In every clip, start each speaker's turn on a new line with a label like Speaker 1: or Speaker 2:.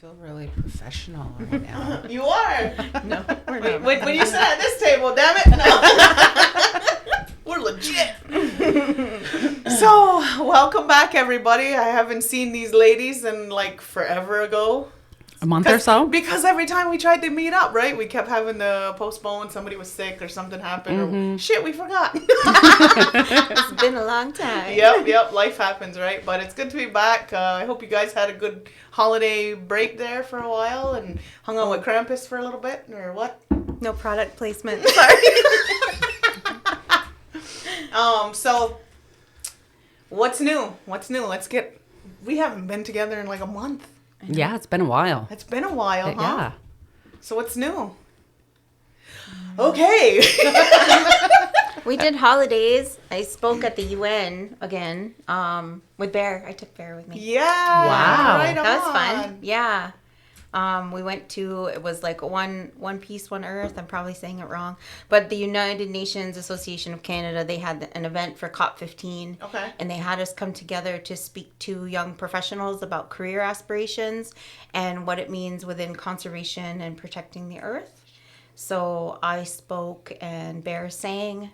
Speaker 1: feel really professional right now.
Speaker 2: You are.
Speaker 1: No, we're not.
Speaker 2: When you sit at this table, damn it. No. We're legit. So, welcome back, everybody. I haven't seen these ladies in like forever ago.
Speaker 3: A month or so?
Speaker 2: Because every time we tried to meet up, right, we kept having to postpone. Somebody was sick or something happened. Or shit, we forgot.
Speaker 1: It's been a long time.
Speaker 2: Yep. Life happens, right? But it's good to be back. I hope you guys had a good holiday break there for a while and hung out with Krampus for a little bit, or what?
Speaker 4: No product placement. Sorry.
Speaker 2: So, what's new? We haven't been together in like a month.
Speaker 3: Yeah, it's been a while.
Speaker 2: It's been a while, huh?
Speaker 3: Yeah.
Speaker 2: So what's new? Okay.
Speaker 4: We did holidays. I spoke at the UN again with Bear. I took Bear with me.
Speaker 2: Yeah.
Speaker 3: Wow.
Speaker 2: Right
Speaker 4: That was
Speaker 2: on.
Speaker 4: fun. Yeah. We went to, it was like one Peace, One Earth. I'm probably saying it wrong. But the United Nations Association of Canada, they had an event for COP15.
Speaker 2: Okay.
Speaker 4: And they had us come together to speak to young professionals about career aspirations and what it means within conservation and protecting the earth. So I spoke and Bear sang.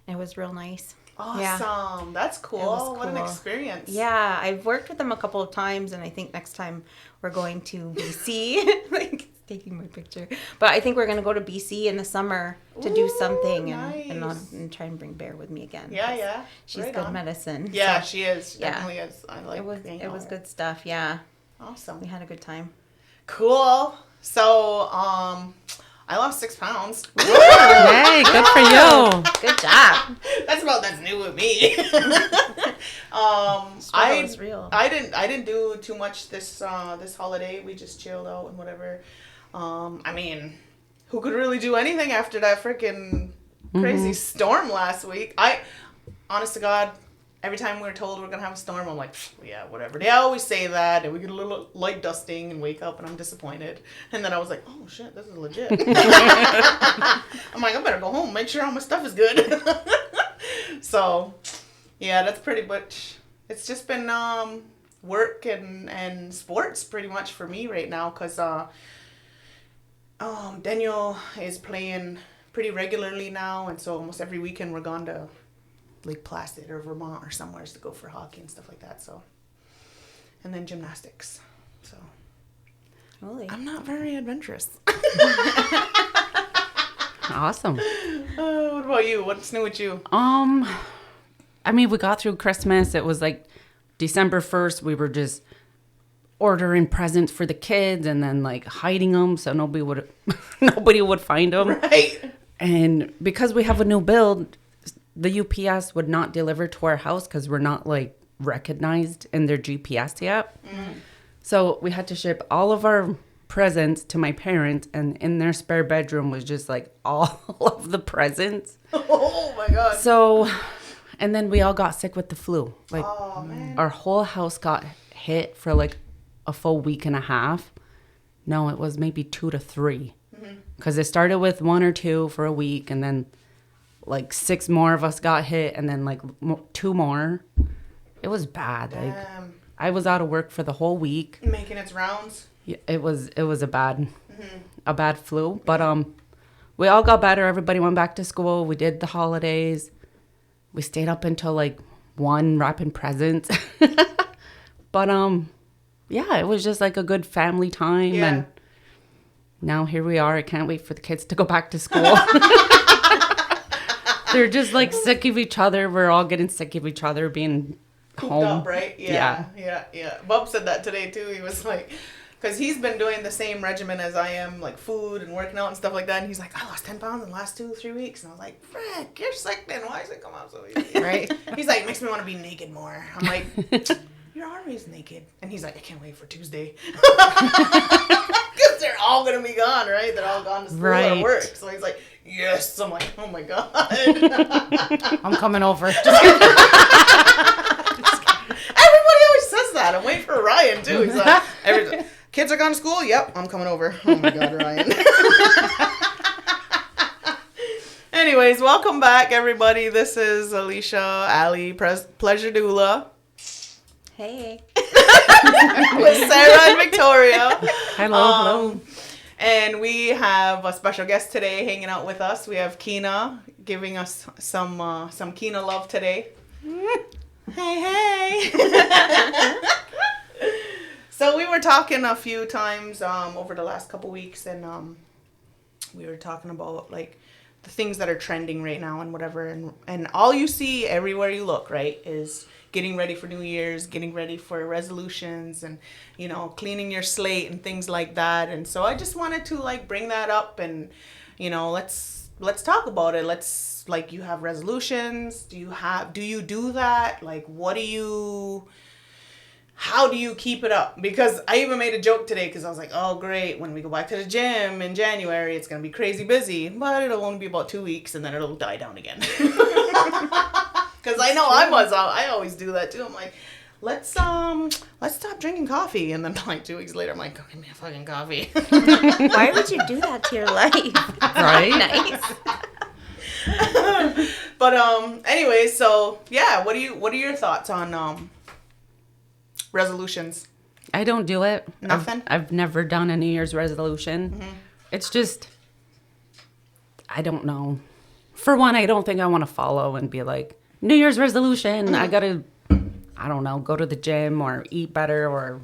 Speaker 4: And it was real nice.
Speaker 2: Awesome.
Speaker 4: Yeah.
Speaker 2: That's cool.
Speaker 4: It was
Speaker 2: What an
Speaker 4: cool.
Speaker 2: experience.
Speaker 4: Yeah, I've worked with them a couple of times, and I think next time we're going to BC. Like, taking my picture. But I think we're going to go to BC in the summer to do something
Speaker 2: nice.
Speaker 4: and try and bring Bear with me again.
Speaker 2: Yeah.
Speaker 4: She's
Speaker 2: Right
Speaker 4: good
Speaker 2: on.
Speaker 4: medicine.
Speaker 2: Yeah,
Speaker 4: so
Speaker 2: she is. She
Speaker 4: yeah.
Speaker 2: definitely is. I like
Speaker 4: it was good stuff, yeah.
Speaker 2: Awesome.
Speaker 4: We had a good time.
Speaker 2: Cool. So, I lost 6 pounds.
Speaker 3: Hey, good for you.
Speaker 4: Good job.
Speaker 2: That's new with me.
Speaker 4: Struggle is real.
Speaker 2: I didn't do too much this holiday. We just chilled out and whatever. I mean, who could really do anything after that freaking crazy storm last week? Honest to God, every time we were told we're gonna have a storm, I'm like, yeah, whatever. They always say that, and we get a little light dusting and wake up, and I'm disappointed. And then I was like, oh shit, this is legit. I'm like, I better go home, make sure all my stuff is good. So, yeah, that's pretty much. It's just been work and sports pretty much for me right now, cause Daniel is playing pretty regularly now, and so almost every weekend we're gone to Lake Placid or Vermont or somewhere to go for hockey and stuff like that. So, and then gymnastics. So,
Speaker 4: Holy.
Speaker 2: I'm not very adventurous.
Speaker 3: Awesome.
Speaker 2: What about you? What's new with you?
Speaker 3: I mean, we got through Christmas. It was like December 1st. We were just ordering presents for the kids and then like hiding them so nobody would find them.
Speaker 2: Right.
Speaker 3: And because we have a new build, the UPS would not deliver to our house because we're not like recognized in their GPS yet. So we had to ship all of our presents to my parents, and in their spare bedroom was just like all of the presents.
Speaker 2: Oh my God.
Speaker 3: So, and then we all got sick with the flu. Like
Speaker 2: Oh man.
Speaker 3: our whole house got hit for like a full week and a half. No, it was maybe 2 to 3. Because it started with 1 or 2 for a week, and then like 6 more of us got hit, and then like 2 more. It was bad. Like I was out of work for the whole week.
Speaker 2: Making its rounds.
Speaker 3: Yeah, it was a bad flu. But we all got better. Everybody went back to school. We did the holidays. We stayed up until like 1 wrapping presents. But yeah, it was just like a good family time.
Speaker 2: Yeah.
Speaker 3: And now here we are. I can't wait for the kids to go back to school. They're just like sick of each other. We're all getting sick of each other being
Speaker 2: Cooped
Speaker 3: home.
Speaker 2: up, right? Yeah. Bub said that today too. He was like, because he's been doing the same regimen as I am, like food and working out and stuff like that. And he's like, I lost 10 pounds in the last 2-3 weeks. And I was like, frick, you're sick then. Why does it come out so easy?
Speaker 3: Right?
Speaker 2: He's like, makes me want to be naked more. I'm like, you're always naked. And he's like, I can't wait for Tuesday. Because they're all going to be gone, right? They're all gone to school
Speaker 3: Right.
Speaker 2: or work. So he's like, yes. I'm like, oh my God.
Speaker 1: I'm coming over.
Speaker 2: Everybody always says that. I'm waiting for Ryan too. He's like, kids are gone to school? Yep, I'm coming over. Oh my God, Ryan. Anyways, welcome back, everybody. This is Alicia, Allie, Pleasure Doula.
Speaker 4: Hey.
Speaker 2: with Sarah and Victoria.
Speaker 3: Hello.
Speaker 2: And we have a special guest today hanging out with us. We have Keena giving us some Keena love today. Hey. So we were talking a few times over the last couple weeks, and we were talking about like the things that are trending right now and whatever, and all you see everywhere you look, right, is getting ready for New Year's, getting ready for resolutions, and cleaning your slate and things like that. And so I just wanted to like bring that up, and let's talk about it. Let's, like, you have resolutions. Do you do that? Like, how do you keep it up? Because I even made a joke today because I was like, oh, great. When we go back to the gym in January, it's going to be crazy busy. But it'll only be about 2 weeks and then it'll die down again. Because I know I always do that too. I'm like, let's stop drinking coffee. And then like 2 weeks later, I'm like, go give me a fucking coffee.
Speaker 4: Why would you do that to your life?
Speaker 3: Right?
Speaker 2: Nice. But anyway, so yeah, what are your thoughts on resolutions?
Speaker 3: I don't do it.
Speaker 2: Nothing?
Speaker 3: I've never done a New Year's resolution. Mm-hmm. It's just, I don't know. For one, I don't think I want to follow and be like, New Year's resolution. Mm-hmm. I got to, I don't know, go to the gym or eat better or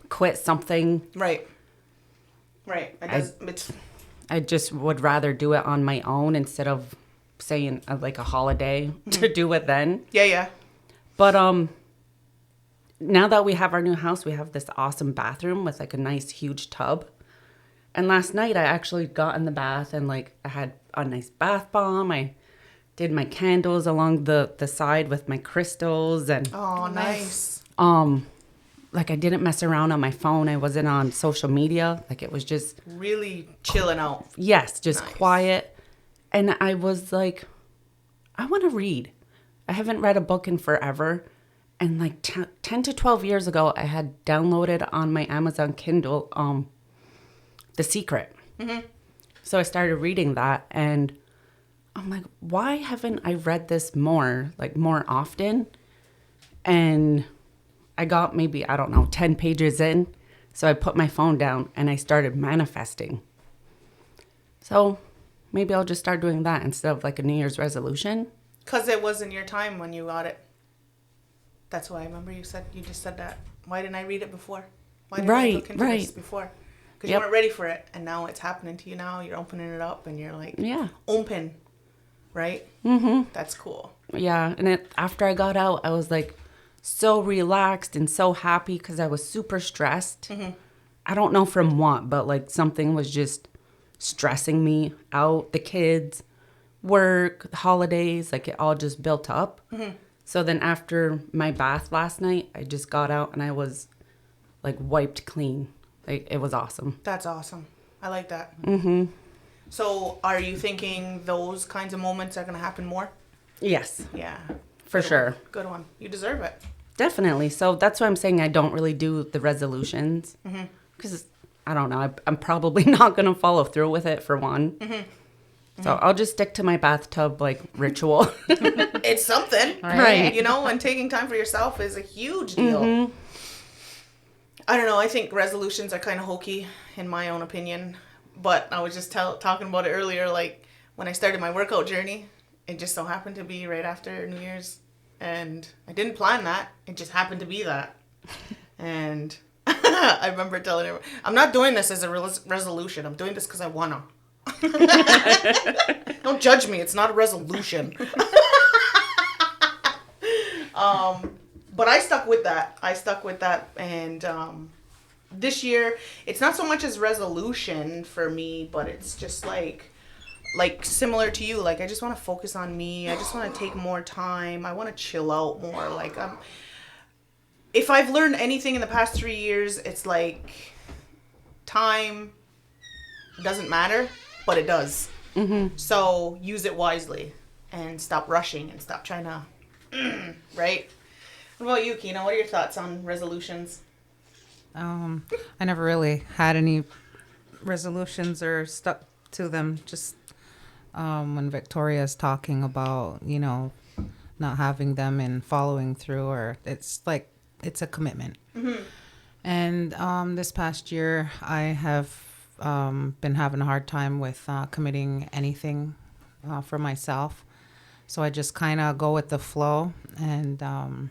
Speaker 3: quit something.
Speaker 2: Right.
Speaker 3: I just would rather do it on my own instead of saying like a holiday to do it then.
Speaker 2: Yeah.
Speaker 3: But now that we have our new house, we have this awesome bathroom with like a nice huge tub. And last night I actually got in the bath and like I had a nice bath bomb. I did my candles along the side with my crystals and
Speaker 2: oh, nice.
Speaker 3: Like I didn't mess around on my phone. I wasn't on social media. Like it was just
Speaker 2: really chilling out.
Speaker 3: Yes, just
Speaker 2: nice.
Speaker 3: Quiet. And I was like, I want to read. I haven't read a book in forever. And like 10 to 12 years ago, I had downloaded on my Amazon Kindle The Secret. Mm-hmm. So I started reading that, and I'm like, why haven't I read this more often? And I got maybe, 10 pages in. So I put my phone down and I started manifesting. So maybe I'll just start doing that instead of like a New Year's resolution.
Speaker 2: Because it wasn't your time when you got it. That's why I remember you just said that. Why didn't I read it before? Why didn't I look into this before? Because you weren't ready for it, and now it's happening to you now. You're opening it up, and you're like, open, right? Mm-hmm. That's cool.
Speaker 3: Yeah, and after I got out, I was like so relaxed and so happy because I was super stressed. Mm-hmm. I don't know from what, but like something was just stressing me out. The kids, work, holidays, like it all just built up. Mm-hmm. So then after my bath last night, I just got out and I was like wiped clean. Like it was awesome.
Speaker 2: That's awesome. I like that. Mm-hmm. So are you thinking those kinds of moments are going to happen more?
Speaker 3: Yes.
Speaker 2: Yeah.
Speaker 3: For sure.
Speaker 2: Good one. You deserve it.
Speaker 3: Definitely. So that's why I'm saying I don't really do the resolutions. Because I don't know. I'm probably not going to follow through with it for one. Mm-hmm. So I'll just stick to my bathtub, like, ritual.
Speaker 2: It's something.
Speaker 3: Right.
Speaker 2: And taking time for yourself is a huge deal. Mm-hmm. I don't know. I think resolutions are kind of hokey, in my own opinion. But I was just talking about it earlier, like, when I started my workout journey, it just so happened to be right after New Year's. And I didn't plan that. It just happened to be that. And I remember telling her, I'm not doing this as a resolution. I'm doing this because I want to. Don't judge me. It's not a resolution. But I stuck with that. And this year, it's not so much as resolution for me, but it's just like similar to you. Like, I just want to focus on me. I just want to take more time. I want to chill out more. Like, if I've learned anything in the past 3 years, it's like time doesn't matter. But it does. Mm-hmm. So use it wisely and stop rushing and stop trying to, right? What about you, Keena? What are your thoughts on resolutions?
Speaker 1: I never really had any resolutions or stuck to them. Just when Victoria's talking about, not having them and following through, or it's like it's a commitment. And this past year, I have been having a hard time with committing anything for myself. So I just kind of go with the flow, and I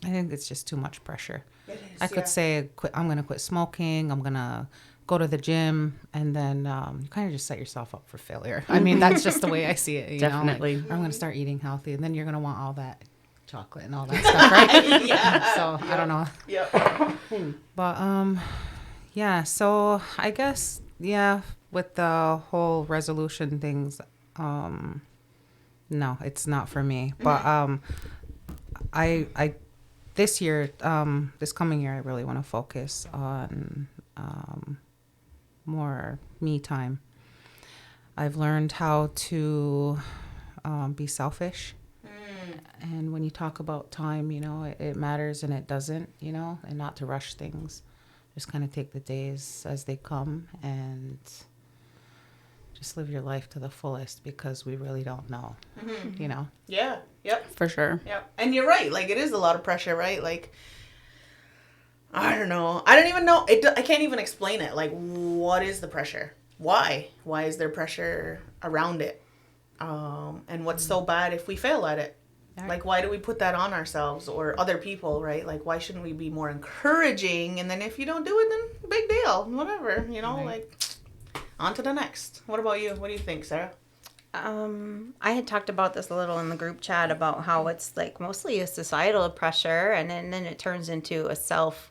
Speaker 1: think it's just too much pressure.
Speaker 2: It is,
Speaker 1: I could say, I'm going to quit smoking, I'm going to go to the gym, and then you kind of just set yourself up for failure. I mean, that's just the way I see it. You
Speaker 3: Definitely.
Speaker 1: know? Like, I'm going to start eating healthy, and then you're going to want all that chocolate and all that stuff, right?
Speaker 2: Yeah.
Speaker 1: So I don't know.
Speaker 2: Yep.
Speaker 1: But yeah, so I guess with the whole resolution things, no, it's not for me. But I this year, this coming year, I really want to focus on more me time. I've learned how to be selfish. And when you talk about time, you know, it matters and it doesn't, you know, and not to rush things. Just kind of take the days as they come and just live your life to the fullest, because we really don't know, you know?
Speaker 2: Yeah. Yep.
Speaker 3: For sure.
Speaker 2: Yep. And you're right. Like, it is a lot of pressure, right? Like, I don't know. I don't even know. I can't even explain it. Like, what is the pressure? Why? Why is there pressure around it? And what's so bad if we fail at it? Like, why do we put that on ourselves or other people, right? Like, why shouldn't we be more encouraging? And then if you don't do it, then big deal. Whatever, you know, like, on to the next. What about you? What do you think, Sarah?
Speaker 4: I had talked about this a little in the group chat about how it's like mostly a societal pressure, and then it turns into a self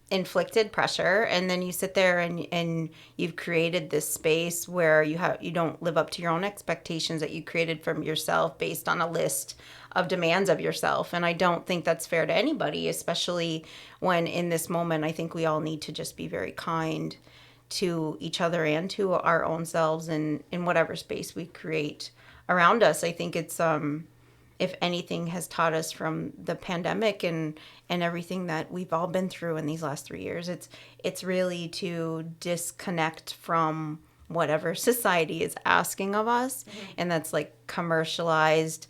Speaker 4: inflicted pressure, and then you sit there and you've created this space where you don't live up to your own expectations that you created from yourself based on a list of demands of yourself. And I don't think that's fair to anybody, especially when in this moment I think we all need to just be very kind to each other and to our own selves in whatever space we create around us. I think it's if anything has taught us from the pandemic and everything that we've all been through in these last 3 years, it's really to disconnect from whatever society is asking of us. And that's like commercialized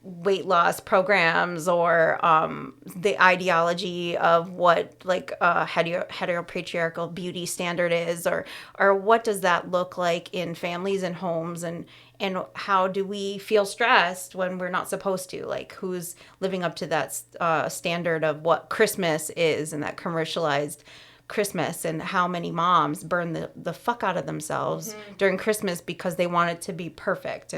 Speaker 4: weight loss programs or the ideology of what like heteropatriarchal beauty standard is, or what does that look like in families and homes, and how do we feel stressed when we're not supposed to, like who's living up to that standard of what Christmas is and that commercialized Christmas, and how many moms burn the fuck out of themselves during Christmas because they want it to be perfect,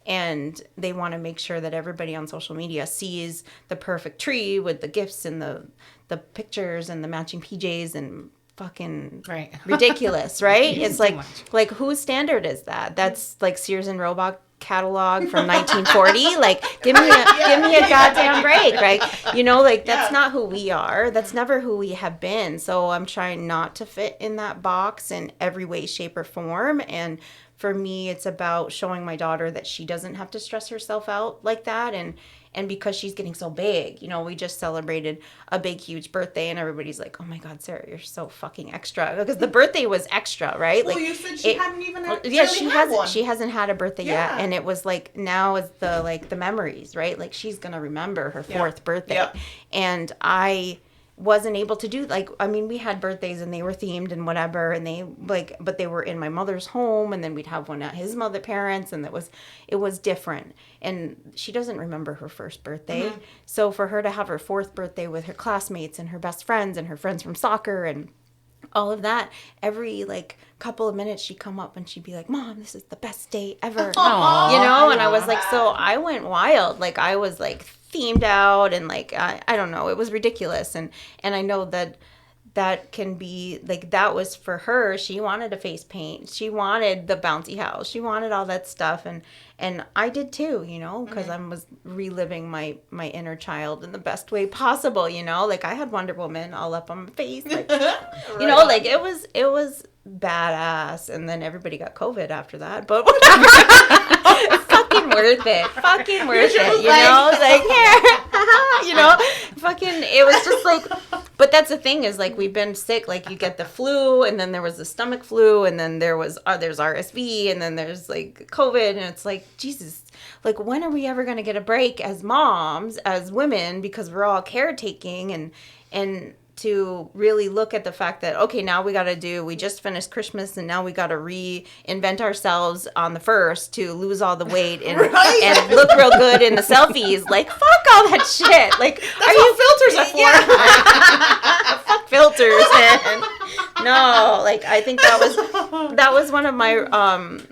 Speaker 4: and they want to make sure that everybody on social media sees the perfect tree with the gifts and the pictures and the matching PJs and fucking ridiculous, right? It's like whose standard is that? That's like Sears and Roebuck catalog from 1940. Like, give me a goddamn break, right? You know, like that's not who we are. That's never who we have been. So I'm trying not to fit in that box in every way, shape, or form. And for me, it's about showing my daughter that she doesn't have to stress herself out like that. And because she's getting so big, you know, we just celebrated a big, huge birthday, and everybody's like, oh my God, Sarah, you're so fucking extra. Because the birthday was extra, right?
Speaker 2: Well,
Speaker 4: like,
Speaker 2: you said she hadn't even
Speaker 4: she hasn't had a birthday yet. And it was like, now is the memories, right? Like, she's going to remember her fourth birthday.
Speaker 2: Yeah.
Speaker 4: And I wasn't able to do, like, I mean, we had birthdays and they were themed and whatever, and they like, but they were in my mother's home, and then we'd have one at his mother parents, and it was different. And she doesn't remember her first birthday. So for her to have her fourth birthday with her classmates and her best friends and her friends from soccer and all of that, every like couple of minutes she'd come up and she'd be like, Mom, this is the best day ever.
Speaker 3: Aww.
Speaker 4: You know, and I was like, so I went wild. Like, I was like themed out, and like I don't know, it was ridiculous. And I know that can be like, that was for her. She wanted a face paint, she wanted the bouncy house, she wanted all that stuff, and I did too, you know, because I was reliving my inner child in the best way possible, you know. Like, I had Wonder Woman all up on my face, like, you know, like it was badass. And then everybody got COVID after that, but whatever. Fucking worth it. Fucking worth it. You know, like, you know, fucking, it was just like, But that's the thing is, like, we've been sick. Like, you get the flu, and then there was the stomach flu, and then there's RSV, and then there's, like, COVID, and it's like, Jesus, like, when are we ever going to get a break as moms, as women, because we're all caretaking, and to really look at the fact that, okay, now we just finished Christmas, and now we got to reinvent ourselves on the 1st to lose all the weight and, and look real good in the selfies. Like, fuck all that shit. Like,
Speaker 2: That's what filters are for.
Speaker 4: Fuck filters, man. No, like, I think that was one of my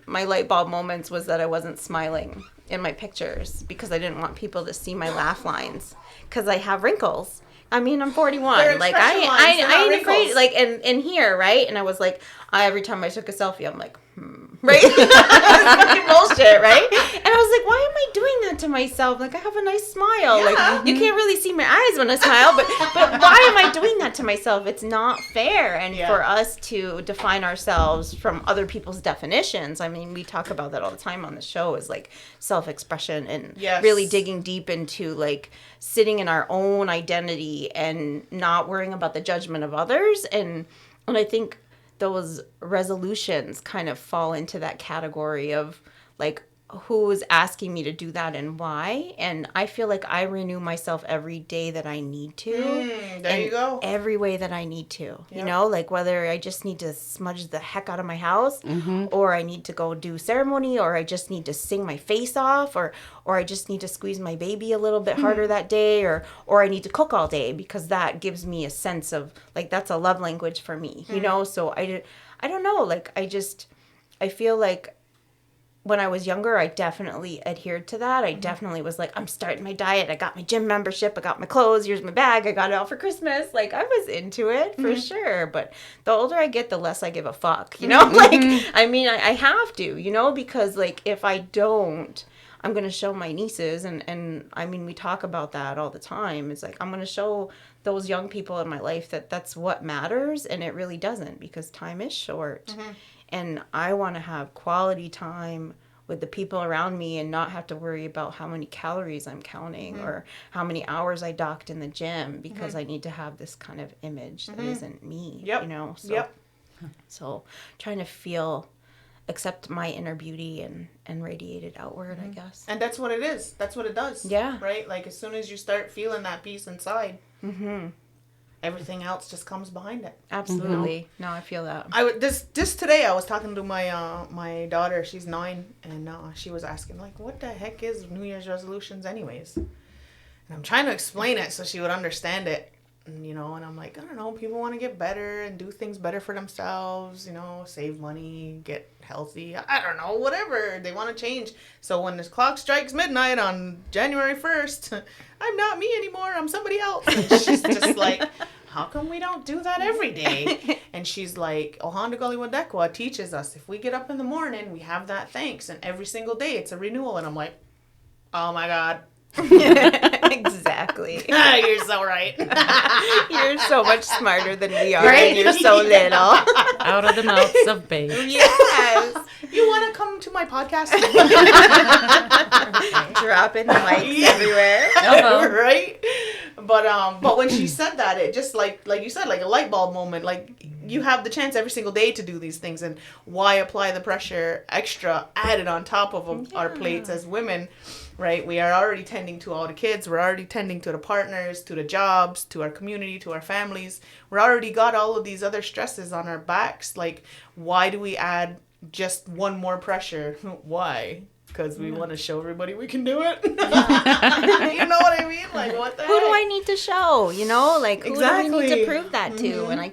Speaker 4: my light bulb moments, was that I wasn't smiling in my pictures because I didn't want people to see my laugh lines, because I have wrinkles. I mean, I'm 41.
Speaker 2: They're
Speaker 4: Like,
Speaker 2: expression lines, they're
Speaker 4: I
Speaker 2: not
Speaker 4: ain't afraid.
Speaker 2: wrinkles.
Speaker 4: Like, and here, right? And I was like, every time I took a selfie, I'm like, right? Fucking bullshit, right? And I was like, why am I doing that to myself? Like, I have a nice smile.
Speaker 2: Yeah.
Speaker 4: Like, you can't really see my eyes when I smile, but why am I doing that to myself? It's not fair. And for us to define ourselves from other people's definitions, I mean, we talk about that all the time on the show, is like self-expression and really digging deep into, like, sitting in our own identity and not worrying about the judgment of others. And I think those resolutions kind of fall into that category of, like, who is asking me to do that and why. And I feel like I renew myself every day that I need to.
Speaker 2: There you go.
Speaker 4: Every way that I need to, you know, like, whether I just need to smudge the heck out of my house, or I need to go do ceremony, or I just need to sing my face off, or I just need to squeeze my baby a little bit harder that day, or I need to cook all day, because that gives me a sense of, like, that's a love language for me, you know? So I don't know, like, I feel like when I was younger, I definitely adhered to that. I definitely was like, I'm starting my diet. I got my gym membership. I got my clothes. Here's my bag. I got it all for Christmas. Like, I was into it for sure. But the older I get, the less I give a fuck, you know? Like, I mean, I have to, you know, because, like, if I don't, I'm going to show my nieces. And I mean, we talk about that all the time. It's like, I'm going to show those young people in my life that that's what matters. And it really doesn't, because time is short. And I want to have quality time with the people around me and not have to worry about how many calories I'm counting or how many hours I docked in the gym, because I need to have this kind of image that isn't me, you know? So, so trying to accept my inner beauty and radiate it outward, I guess.
Speaker 2: And that's what it is. That's what it does.
Speaker 4: Yeah.
Speaker 2: Right? Like, as soon as you start feeling that peace inside, everything else just comes behind it.
Speaker 4: Absolutely. No, I feel that.
Speaker 2: This today I was talking to my daughter. She's 9, and she was asking, like, what the heck is New Year's resolutions anyways? And I'm trying to explain it so she would understand it. And, you know, and I'm like, I don't know, people want to get better and do things better for themselves, you know, save money, get healthy. I don't know, whatever. They want to change. So when this clock strikes midnight on January 1st, I'm not me anymore. I'm somebody else. And she's just like, how come we don't do that every day? And she's like, Ohanda Galiwadekwa teaches us, if we get up in the morning, we have that thanks. And every single day it's a renewal. And I'm like, oh my God.
Speaker 4: Exactly.
Speaker 2: You're so right.
Speaker 4: You're so much smarter than we are, and you're so little.
Speaker 3: Out of the mouths of babes.
Speaker 4: Yes.
Speaker 2: You want to come to my podcast?
Speaker 4: Dropping the mics everywhere.
Speaker 2: Right? But when she said that, it just like you said, like a light bulb moment. Like, you have the chance every single day to do these things, and why apply the pressure extra added on top of our plates as women? Right? We are already tending to all the kids. We're already tending to the partners, to the jobs, to our community, to our families. We're already got all of these other stresses on our backs. Like, why do we add just one more pressure? Why? Because we want to show everybody we can do it. You know what I mean? Like, what the
Speaker 4: Who do I need to show? You know, like, who do we need to prove that to?
Speaker 2: Mm-hmm.
Speaker 4: And I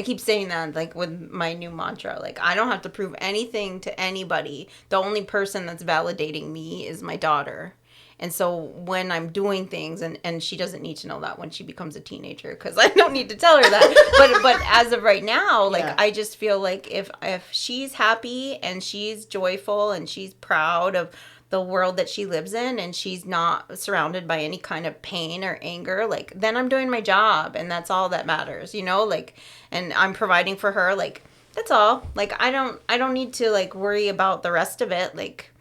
Speaker 4: keep saying that, like, with my new mantra. Like, I don't have to prove anything to anybody. The only person that's validating me is my daughter. And so when I'm doing things, and she doesn't need to know that when she becomes a teenager, because I don't need to tell her that. But as of right now, like, I just feel like if she's happy and she's joyful and she's proud of the world that she lives in, and she's not surrounded by any kind of pain or anger, like, then I'm doing my job, and that's all that matters, you know, like, and I'm providing for her, like, that's all. Like, I don't need to, like, worry about the rest of it. Like,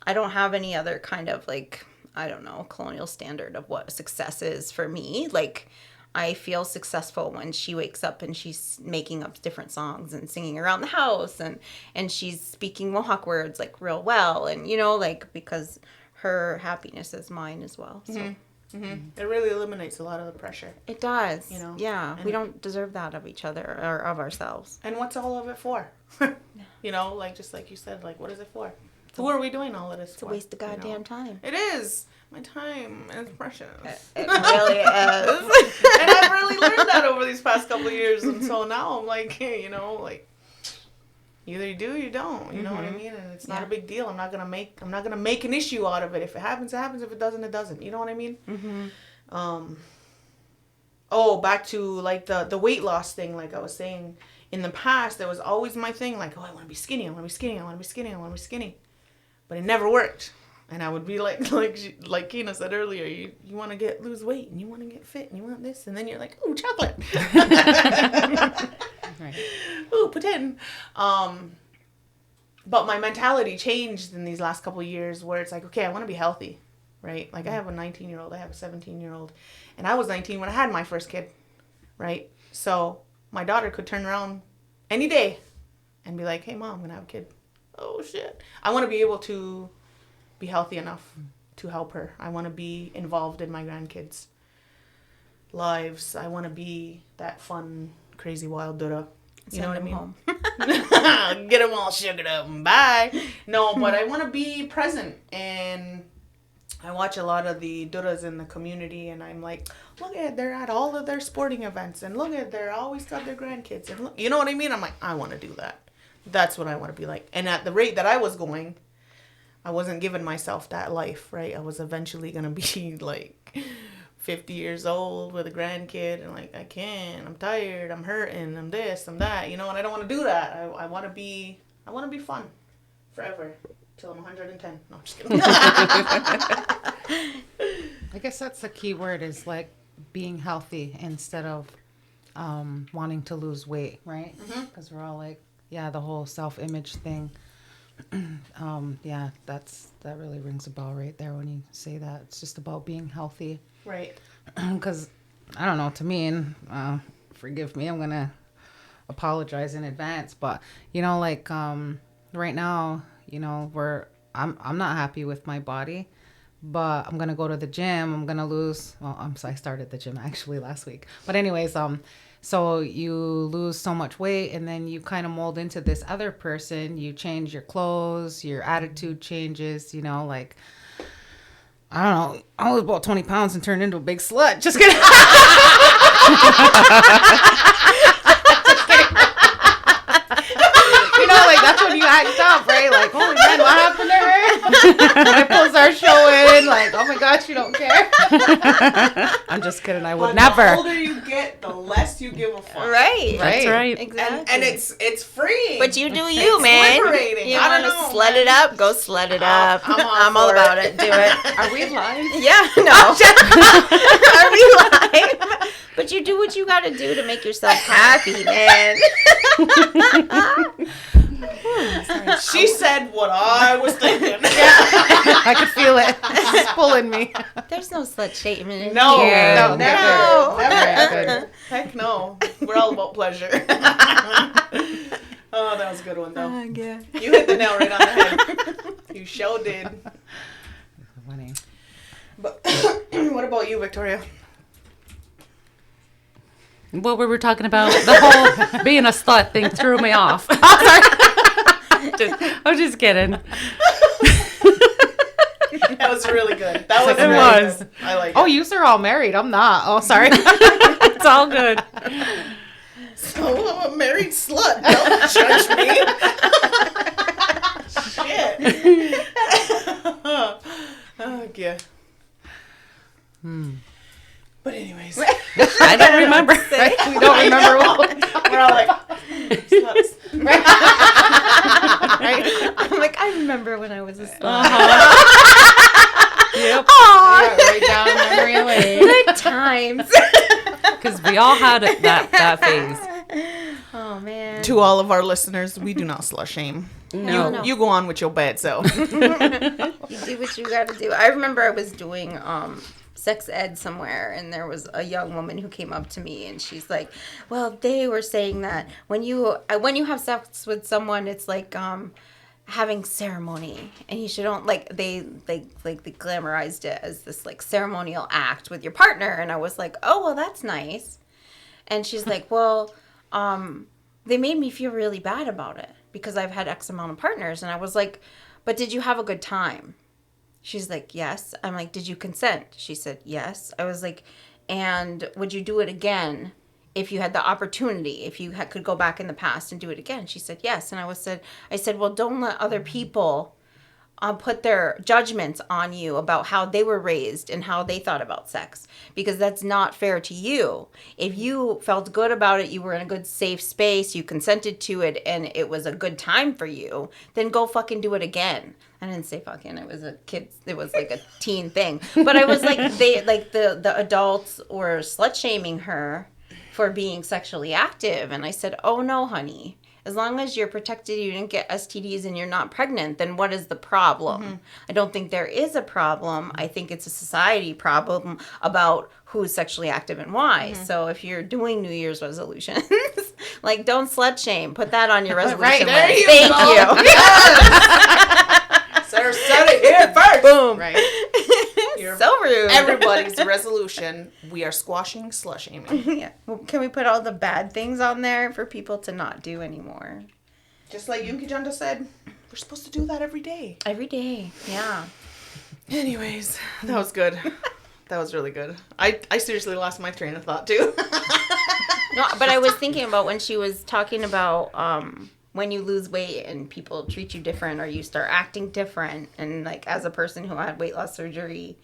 Speaker 4: I don't have any other kind of, like, I don't know, colonial standard of what success is for me. Like, I feel successful when she wakes up and she's making up different songs and singing around the house, and she's speaking Mohawk words like real well, and like, because her happiness is mine as well. So
Speaker 2: It really eliminates a lot of the pressure.
Speaker 4: it does.
Speaker 2: And
Speaker 4: We don't deserve that of each other or of ourselves.
Speaker 2: And what's all of it for? Like, just like you said, like, what is it for? Who are we doing all of this
Speaker 4: It's
Speaker 2: for?
Speaker 4: a waste of goddamn time.
Speaker 2: It is. My time is precious.
Speaker 4: It really is.
Speaker 2: And I've really learned that over these past couple of years. And so now I'm like, hey, like, either you do or you don't. You know what I mean? And it's not a big deal. I'm not gonna make an issue out of it. If it happens, it happens. If it doesn't, it doesn't. You know what I mean? Back to like the weight loss thing. Like I was saying, in the past, there was always my thing. Like, I want to be skinny. I want to be skinny. I want to be skinny. I want to be skinny. But it never worked. And I would be like Keena said earlier, you want to lose weight and you want to get fit and you want this, and then you're like, ooh, chocolate.
Speaker 1: Right.
Speaker 2: Ooh, putin. But my mentality changed in these last couple of years, where it's like, okay, I want to be healthy, right? Like I have a 19-year-old, I have a 17-year-old, and I was 19 when I had my first kid, right? So my daughter could turn around any day and be like, hey, Mom, I'm going to have a kid. Oh, shit. I want to be able to be healthy enough to help her. I want to be involved in my grandkids' lives. I want to be that fun, crazy, wild Dura. You know what I mean?
Speaker 4: Home.
Speaker 2: Get them all sugared up and bye. No, but I want to be present. And I watch a lot of the Duras in the community, and I'm like, look at, they're at all of their sporting events, and look at, they're always got their grandkids. And look, you know what I mean? I'm like, I want to do that. That's what I want to be like. And at the rate that I was going, I wasn't giving myself that life, right? I was eventually going to be like 50 years old with a grandkid, and like, I can't, I'm tired, I'm hurting, I'm this, I'm that, and I don't want to do that. I want to be fun forever till I'm 110. No, I'm just kidding.
Speaker 1: I guess that's the key word, is like being healthy instead of wanting to lose weight, right? Because we're all like, yeah, the whole self-image thing. That really rings a bell right there when you say that. It's just about being healthy.
Speaker 2: Right.
Speaker 1: Because, I don't know, to me, and forgive me, I'm going to apologize in advance, but, like, right now, I'm not happy with my body, but I'm going to go to the gym. I'm going to lose, I started the gym actually last week. But anyways, so you lose so much weight, and then you kind of mold into this other person. You change your clothes, your attitude changes, like, I don't know, I was about 20 pounds and turned into a big slut. Just kidding. Like, that's when you act up, right? Like, holy man, what happened to her? Nipples are showing. Like, oh my gosh, you don't care. I'm just kidding. I would never.
Speaker 2: The older you get, the less you give a fuck.
Speaker 4: Right.
Speaker 3: That's right.
Speaker 4: Exactly.
Speaker 2: And it's free.
Speaker 4: But you do you, man.
Speaker 2: Liberating.
Speaker 4: You
Speaker 2: I
Speaker 4: want
Speaker 2: don't
Speaker 4: to
Speaker 2: know,
Speaker 4: slut
Speaker 2: man.
Speaker 4: it up? Go slut it up.
Speaker 2: I'm
Speaker 4: all
Speaker 2: for
Speaker 4: about
Speaker 2: it.
Speaker 4: it. Do it.
Speaker 1: Are we live?
Speaker 4: Yeah, no. Are we live? But you do what you got to do to make yourself happy, man.
Speaker 2: She said what I was thinking.
Speaker 1: I could feel it. It's pulling me.
Speaker 4: There's no slut shaming in
Speaker 2: No,
Speaker 4: here.
Speaker 2: no, never.
Speaker 4: No.
Speaker 2: Never. Heck no. We're all about pleasure. Oh, that was a good one, though.
Speaker 4: Yeah.
Speaker 2: You hit the nail right on the head. You sure did.
Speaker 1: Funny.
Speaker 2: But what about you, Victoria?
Speaker 3: What we were talking about, the whole being a slut thing threw me off. I'm just kidding.
Speaker 2: That was really good. That was
Speaker 3: It
Speaker 2: really
Speaker 3: was.
Speaker 2: good. I like it.
Speaker 1: Oh, yous are all married. I'm not. Oh, sorry.
Speaker 3: It's all good.
Speaker 2: So I'm a married slut. Don't judge me. Shit. Oh, yeah. But anyways,
Speaker 3: I don't remember.
Speaker 1: Right? We don't remember what
Speaker 2: we're all like, sluts.
Speaker 4: I'm like, I remember when I was a slut.
Speaker 3: Yep.
Speaker 4: Aw,
Speaker 1: right down memory lane.
Speaker 4: good times.
Speaker 3: Because we all had it, that phase.
Speaker 4: Oh, man.
Speaker 2: To all of our listeners, we do not slut shame.
Speaker 3: No.
Speaker 2: You go on with your bad self.
Speaker 4: You do what you got to do. I remember I was doing sex ed somewhere, and there was a young woman who came up to me, and she's like, well, they were saying that when you have sex with someone, it's like having ceremony, and you shouldn't, like, they glamorized it as this like ceremonial act with your partner. And I was like, oh, well, that's nice. And she's like, well, they made me feel really bad about it because I've had X amount of partners. And I was like, but did you have a good time? She's like, yes. I'm like, did you consent? She said, yes. I was like, and would you do it again if you had the opportunity, if you could go back in the past and do it again? She said, yes. And I said, well, don't let other people put their judgments on you about how they were raised and how they thought about sex, because that's not fair to you. If you felt good about it, you were in a good safe space, you consented to it, and it was a good time for you, then go fucking do it again. I didn't say fucking, it was a kid, it was like a teen thing. But I was like, the adults were slut shaming her for being sexually active. And I said, oh no, honey. As long as you're protected, you didn't get STDs and you're not pregnant, then what is the problem? Mm-hmm. I don't think there is a problem. I think it's a society problem about who's sexually active and why. Mm-hmm. So if you're doing New Year's resolutions, like, don't slut shame. Put that on your resolution
Speaker 2: right,
Speaker 4: list. Thank you.
Speaker 2: Yes. Sarah said it here first.
Speaker 4: Boom.
Speaker 2: Right.
Speaker 4: So rude.
Speaker 2: Everybody's resolution, we are squashing slut shaming.
Speaker 4: Yeah. Well, can we put all the bad things on there for people to not do anymore?
Speaker 2: Just like Yunki Junda said, we're supposed to do that every day.
Speaker 4: Every day, yeah.
Speaker 2: Anyways, that was good. That was really good. I seriously lost my train of thought too.
Speaker 4: No, but I was thinking about when she was talking about when you lose weight and people treat you different or you start acting different, and like as a person who had weight loss surgery,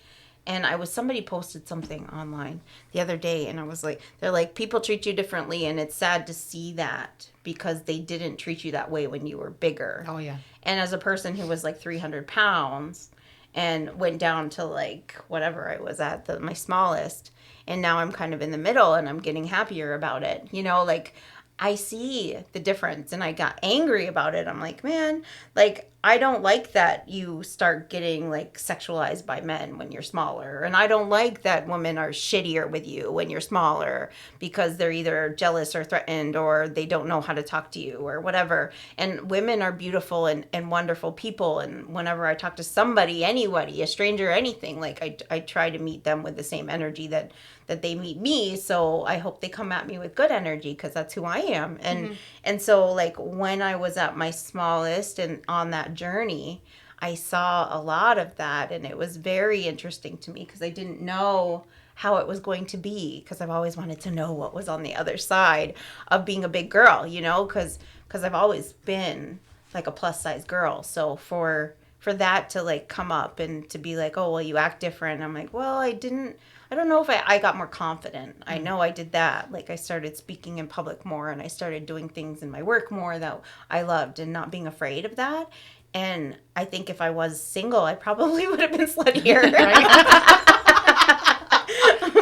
Speaker 4: and somebody posted something online the other day, and I was like, they're like, people treat you differently, and it's sad to see that because they didn't treat you that way when you were bigger.
Speaker 1: Oh, yeah.
Speaker 4: And as a person who was like 300 pounds and went down to like whatever I was at, my smallest, and now I'm kind of in the middle and I'm getting happier about it. You know, like, I see the difference, and I got angry about it. I'm like, man, like, I don't like that you start getting like sexualized by men when you're smaller. And I don't like that women are shittier with you when you're smaller because they're either jealous or threatened or they don't know how to talk to you or whatever. And women are beautiful and wonderful people. And whenever I talk to somebody, anybody, a stranger, anything, like I try to meet them with the same energy that they meet me. So I hope they come at me with good energy because that's who I am. And and so like when I was at my smallest and on that journey, I saw a lot of that, and it was very interesting to me because I didn't know how it was going to be, because I've always wanted to know what was on the other side of being a big girl, you know, because I've always been like a plus size girl. So for that to like come up and to be like, oh, well, you act different. I'm like, well, I don't know if I got more confident. I know I did that. Like, I started speaking in public more, and I started doing things in my work more that I loved and not being afraid of that. And I think if I was single, I probably would have been sluttier.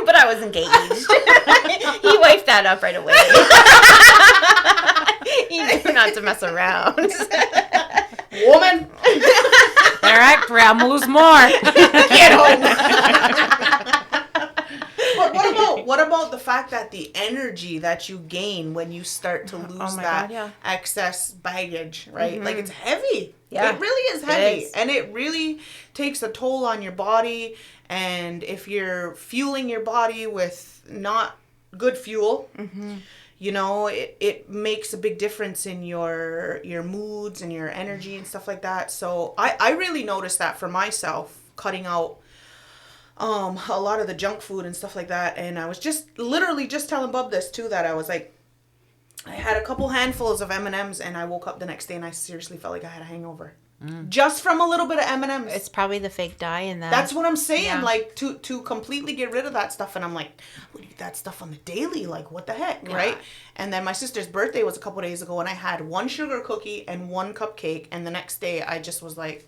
Speaker 4: But I was engaged. He wiped that up right away. He knew not to mess around.
Speaker 2: Woman!
Speaker 1: They're act rambles more.
Speaker 2: Get home! But what about the fact that the energy that you gain when you start to lose excess baggage, right? Mm-hmm. Like, it's heavy. Yeah. It really is heavy. And it really takes a toll on your body. And if you're fueling your body with not good fuel, you know, it makes a big difference in your moods and your energy and stuff like that. So I really noticed that for myself, cutting out a lot of the junk food and stuff like that. And I was literally just telling Bub this too, that I was like, I had a couple handfuls of M&Ms and I woke up the next day and I seriously felt like I had a hangover. Just from a little bit of M&Ms.
Speaker 4: It's probably the fake dye in that.
Speaker 2: That's what I'm saying. Yeah. Like, to completely get rid of that stuff. And I'm like, I would eat that stuff on the daily. Like, what the heck, right? And then my sister's birthday was a couple days ago, and I had one sugar cookie and one cupcake. And the next day, I just was like,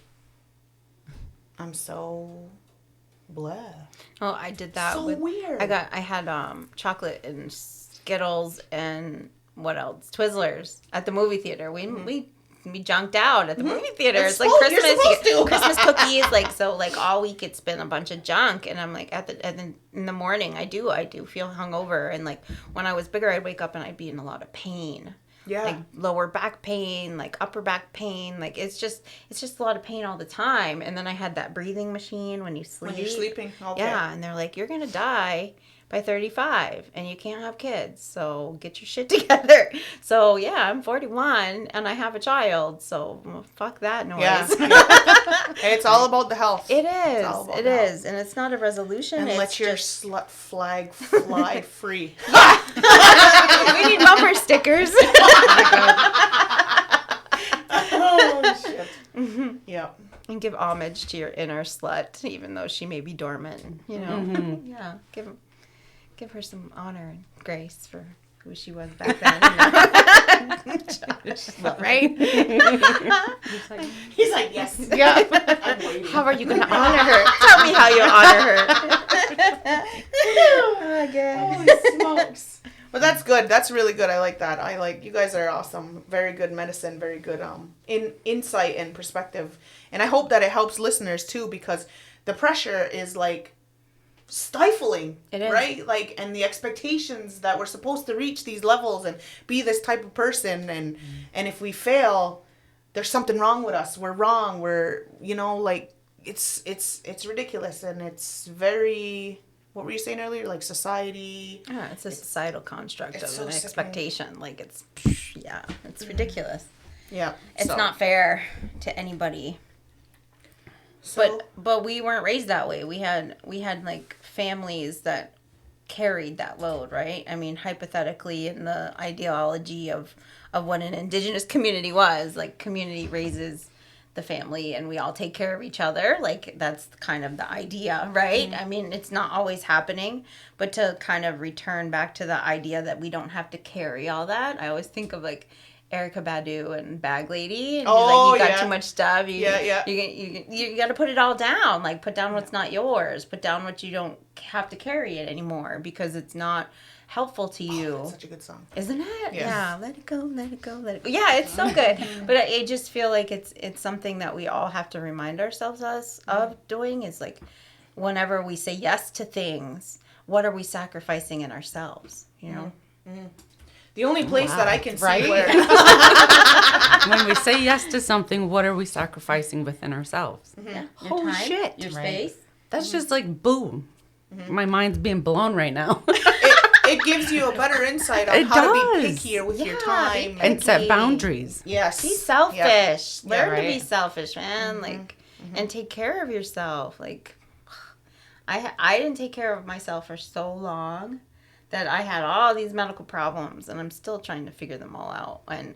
Speaker 2: I'm so blah.
Speaker 4: Oh, I did that.
Speaker 2: So weird.
Speaker 4: I had chocolate and Skittles and what else? Twizzlers at the movie theater. We be junked out at the movie theater.
Speaker 2: It's
Speaker 4: It's like
Speaker 2: supposed- you're
Speaker 4: Christmas,
Speaker 2: supposed to.
Speaker 4: Christmas cookies, like, so like all week it's been a bunch of junk, and I'm like in the morning I do feel hungover, and like when I was bigger I'd wake up and I'd be in a lot of pain.
Speaker 2: Yeah.
Speaker 4: Like lower back pain, like upper back pain, like it's just a lot of pain all the time. And then I had that breathing machine when you sleep.
Speaker 2: When you're sleeping. Okay.
Speaker 4: Yeah, and they're like, you're gonna die by 35 and you can't have kids, so get your shit together. So yeah, I'm 41 and I have a child, so fuck that noise.
Speaker 2: Yeah. It's all about the health.
Speaker 4: It
Speaker 2: It's all
Speaker 4: is.
Speaker 2: about
Speaker 4: It
Speaker 2: the
Speaker 4: is. And it's not a resolution.
Speaker 2: And
Speaker 4: it's
Speaker 2: let your
Speaker 4: just...
Speaker 2: slut flag fly free.
Speaker 4: we need bumper stickers.
Speaker 2: Oh, shit. Yeah.
Speaker 4: And give homage to your inner slut, even though she may be dormant. You know, yeah. Give her some honor and grace for who she was back then. You know? Right?
Speaker 2: He's like, yes.
Speaker 4: Yeah.
Speaker 2: I'm waiting.
Speaker 4: How are you going to honor her? Tell me how you honor her. Okay.
Speaker 2: Holy smokes. But that's good. That's really good. I like that. I like, you guys are awesome. Very good medicine. Very good insight and perspective. And I hope that it helps listeners too, because the pressure is like stifling.
Speaker 4: It is.
Speaker 2: Right? Like, and the expectations that we're supposed to reach these levels and be this type of person. And if we fail, there's something wrong with us. We're wrong. We're, you know, like, it's ridiculous. And it's very... What were you saying earlier? Like society.
Speaker 4: Yeah, it's a societal construct of
Speaker 2: it's so
Speaker 4: an
Speaker 2: sickening.
Speaker 4: expectation. Like it's ridiculous.
Speaker 2: Yeah.
Speaker 4: It's
Speaker 2: so-
Speaker 4: not fair to anybody.
Speaker 2: So,
Speaker 4: But we weren't raised that way. We had like families that carried that load, right? I mean, hypothetically, in the ideology of what an Indigenous community was, like community raises the family and we all take care of each other. Like that's kind of the idea, right? I mean, it's not always happening, but to kind of return back to the idea that we don't have to carry all that. I always think of like Erykah Badu and Bag Lady, and she's like, you got too much stuff. You got to put it all down. Like, put down what's not yours. Put down what you don't have to carry it anymore because it's not helpful to you.
Speaker 2: That's such a good song.
Speaker 4: Isn't it?
Speaker 2: Yes.
Speaker 4: Yeah. Let it go, let it go, let it go. Yeah, it's so good. But I just feel like it's something that we all have to remind ourselves of doing is like whenever we say yes to things, what are we sacrificing in ourselves? You know?
Speaker 2: The only place that I can see
Speaker 3: Right?
Speaker 2: where
Speaker 3: When we say yes to something, what are we sacrificing within ourselves?
Speaker 4: Yeah.
Speaker 3: Holy
Speaker 4: time,
Speaker 3: shit.
Speaker 4: your
Speaker 3: Right.
Speaker 4: space.
Speaker 3: That's just like boom. My mind's being blown right now.
Speaker 2: it gives you a better insight on
Speaker 3: It
Speaker 2: how to be
Speaker 3: does.
Speaker 2: pickier with your
Speaker 4: Yeah,
Speaker 2: time.
Speaker 4: be
Speaker 3: And set
Speaker 4: picky.
Speaker 3: boundaries.
Speaker 2: Yes.
Speaker 4: Be selfish.
Speaker 2: Yeah.
Speaker 4: Learn
Speaker 3: Yeah,
Speaker 4: to be
Speaker 3: right.
Speaker 4: selfish, man. Like, and take care of yourself. Like, I didn't take care of myself for so long that I had all these medical problems, and I'm still trying to figure them all out. And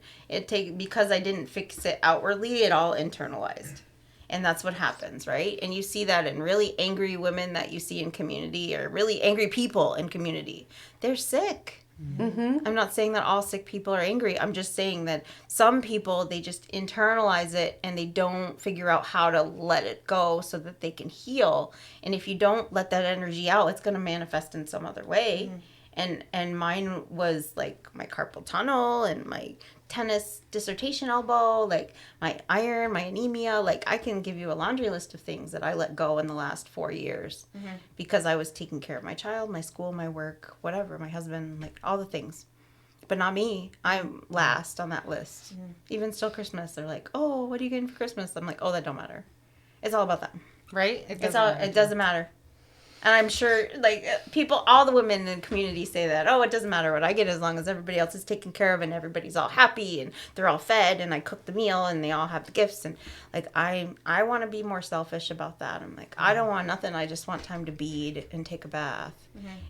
Speaker 4: because I didn't fix it outwardly, it all internalized. And that's what happens, right? And you see that in really angry women that you see in community, or really angry people in community. They're sick. I'm not saying that all sick people are angry. I'm just saying that some people, they just internalize it and they don't figure out how to let it go so that they can heal. And if you don't let that energy out, it's going to manifest in some other way. And mine was like my carpal tunnel and my tennis dissertation elbow, like my iron, my anemia. Like I can give you a laundry list of things that I let go in the last 4 years because I was taking care of my child, my school, my work, whatever, my husband, like all the things. But not me. I'm last on that list. Even still Christmas, they're like, oh, what are you getting for Christmas? I'm like, oh, that don't matter. It's all about them.
Speaker 1: Right?
Speaker 4: It doesn't matter. And I'm sure, like, people, all the women in the community say that, oh, it doesn't matter what I get as long as everybody else is taken care of and everybody's all happy and they're all fed and I cook the meal and they all have the gifts. And, like, I want to be more selfish about that. I'm like, I don't want nothing. I just want time to bead and take a bath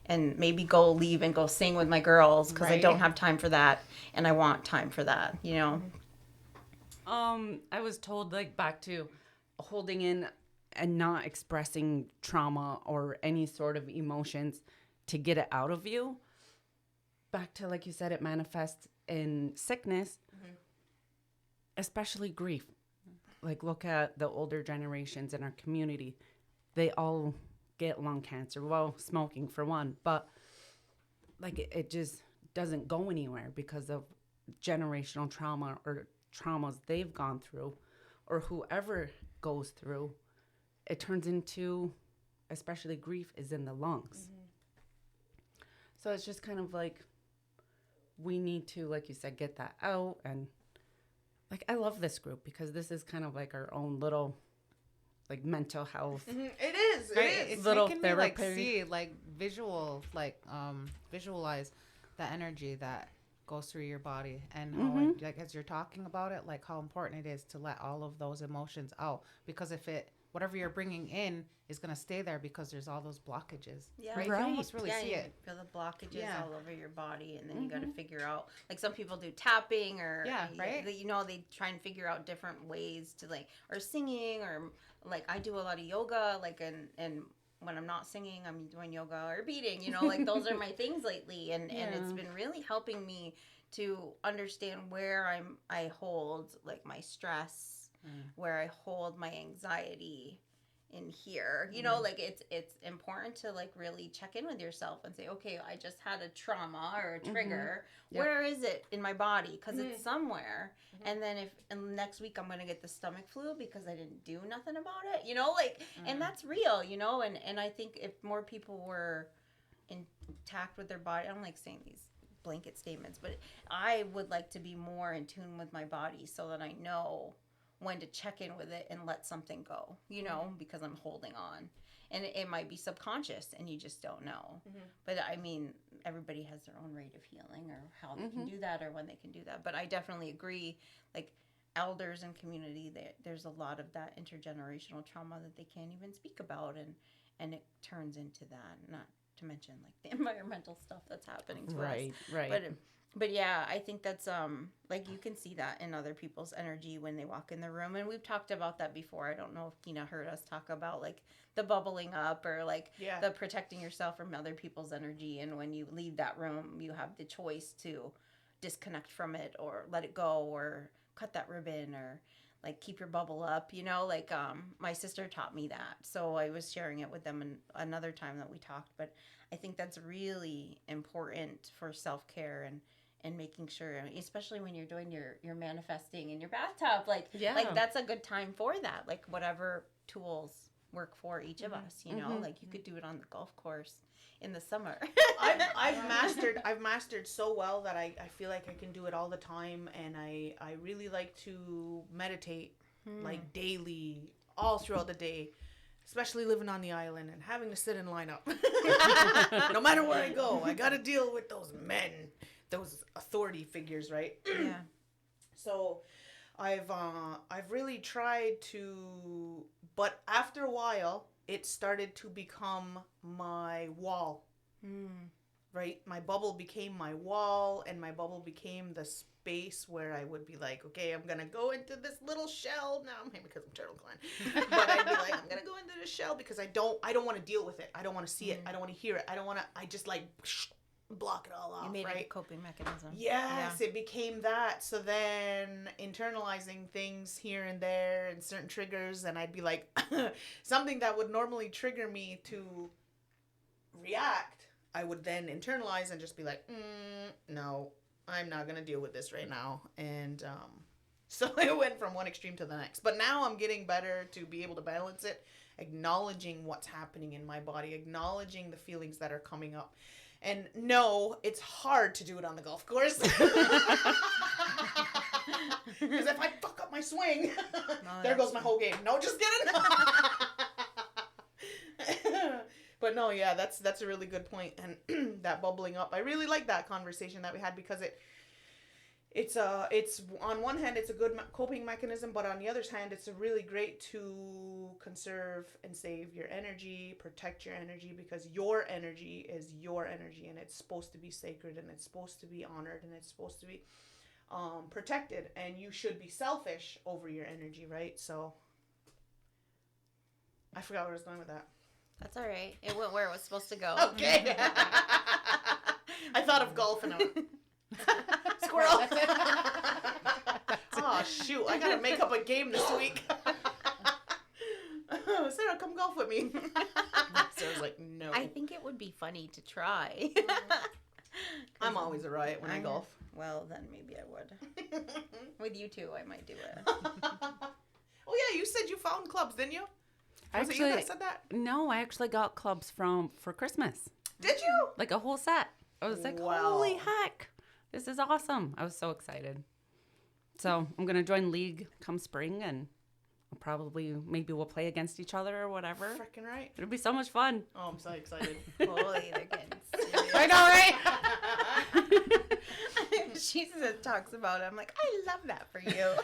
Speaker 4: and maybe leave and go sing with my girls because I don't have time for that. And I want time for that, you know?
Speaker 3: I was told, like, back to holding in and not expressing trauma or any sort of emotions to get it out of you. Back to, like you said, it manifests in sickness, especially grief. Like, look at the older generations in our community. They all get lung cancer. Well, smoking for one. But, like, it just doesn't go anywhere because of generational trauma or traumas they've gone through, or whoever goes through, it turns into, especially grief is in the lungs. So it's just kind of like, we need to, like you said, get that out. And like, I love this group because this is kind of like our own little, like, mental health.
Speaker 2: It is. It
Speaker 1: Right?
Speaker 2: is.
Speaker 1: It's
Speaker 3: Little
Speaker 1: making me like
Speaker 3: therapy.
Speaker 1: see, like visualize the energy that goes through your body, and how it, like, as you're talking about it, like how important it is to let all of those emotions out, because if it, whatever you're bringing in is going to stay there because there's all those blockages.
Speaker 4: Yeah.
Speaker 1: Right? You can almost really
Speaker 4: Yeah,
Speaker 1: see
Speaker 4: you
Speaker 1: it.
Speaker 4: feel the blockages
Speaker 1: Yeah.
Speaker 4: all over your body, and then you got to figure out, like, some people do tapping, or
Speaker 1: Yeah, right.
Speaker 4: they try and figure out different ways to, like, or singing, or like I do a lot of yoga, like, and when I'm not singing, I'm doing yoga or beading, like, those are my things lately, and it's been really helping me to understand where I hold, like, my stress, where I hold my anxiety in here, like, it's important to, like, really check in with yourself and say, okay, I just had a trauma or a trigger. Where is it in my body? Because it's somewhere. And then and next week I'm going to get the stomach flu because I didn't do nothing about it, like, and that's real, and I think if more people were intact with their body, I don't like saying these blanket statements, but I would like to be more in tune with my body so that I know when to check in with it and let something go, because I'm holding on. And it might be subconscious and you just don't know. But I mean, everybody has their own rate of healing, or how they can do that, or when they can do that. But I definitely agree, like, elders and community, there's a lot of that intergenerational trauma that they can't even speak about, and it turns into that, not to mention, like, the environmental stuff that's happening to us.
Speaker 3: Right.
Speaker 4: But yeah, I think that's, like, you can see that in other people's energy when they walk in the room. And we've talked about that before. I don't know if Keena heard us talk about, like, the bubbling up, or, like, the protecting yourself from other people's energy. And when you leave that room, you have the choice to disconnect from it, or let it go, or cut that ribbon, or, like, keep your bubble up, like, my sister taught me that. So I was sharing it with them another time that we talked. But I think that's really important for self-care, and making sure, especially when you're doing your manifesting in your bathtub, like, that's a good time for that, like, whatever tools work for each of us, like, you could do it on the golf course in the summer.
Speaker 2: I've mastered so well that I feel like I can do it all the time, and I really like to meditate, like, daily, all throughout the day, especially living on the island and having to sit in line up. No matter where I go, I got to deal with those men, those authority figures, right?
Speaker 4: Yeah.
Speaker 2: So I've really tried to, but after a while, it started to become my wall. Right? My bubble became my wall, and my bubble became the space where I would be like, okay, I'm going to go into this little shell now, maybe because I'm Turtle Clan. But I'd be like, I'm going to go into this shell because I don't want to deal with it. I don't want to see it. I don't want to hear it. I just, like, block it all off.
Speaker 4: You made
Speaker 2: right?
Speaker 4: it a coping mechanism.
Speaker 2: Yes, it became that. So then internalizing things here and there and certain triggers, and I'd be like, something that would normally trigger me to react, I would then internalize and just be like, no, I'm not going to deal with this right now. And so it went from one extreme to the next. But now I'm getting better to be able to balance it, acknowledging what's happening in my body, acknowledging the feelings that are coming up. And no, it's hard to do it on the golf course. Because if I fuck up my swing, there goes my whole game. No, just kidding. But no, yeah, that's a really good point. And that bubbling up, I really like that conversation that we had, because it's on one hand it's a good coping mechanism, but on the other hand it's a really great to conserve and save your energy, protect your energy, because your energy is your energy, and it's supposed to be sacred, and it's supposed to be honored, and it's supposed to be protected, and you should be selfish over your energy, right? So I forgot where I was going with that.
Speaker 4: That's all right. It went where it was supposed to go.
Speaker 2: Okay. I thought of golf and squirrel. Oh, shoot. I got to make up a game this week. Sarah, come golf with me. Sarah's like, no.
Speaker 4: I think it would be funny to try.
Speaker 2: I'm always a riot when I golf.
Speaker 4: Well, then maybe I would. With you two, I might do it.
Speaker 2: Oh yeah, you said you found clubs, didn't you? Was it you that said that?
Speaker 3: No, I actually got clubs for Christmas.
Speaker 2: Did you?
Speaker 3: Like a whole set. I was like,
Speaker 2: Wow.
Speaker 3: holy heck, this is awesome. I was so excited. So I'm going to join League come spring, and maybe we'll play against each other or whatever.
Speaker 2: Freaking right.
Speaker 3: It'll be so much fun.
Speaker 2: Oh, I'm so excited.
Speaker 4: Holy, they're getting serious.
Speaker 3: I know, right?
Speaker 4: She talks about it. I'm like, I love that for you.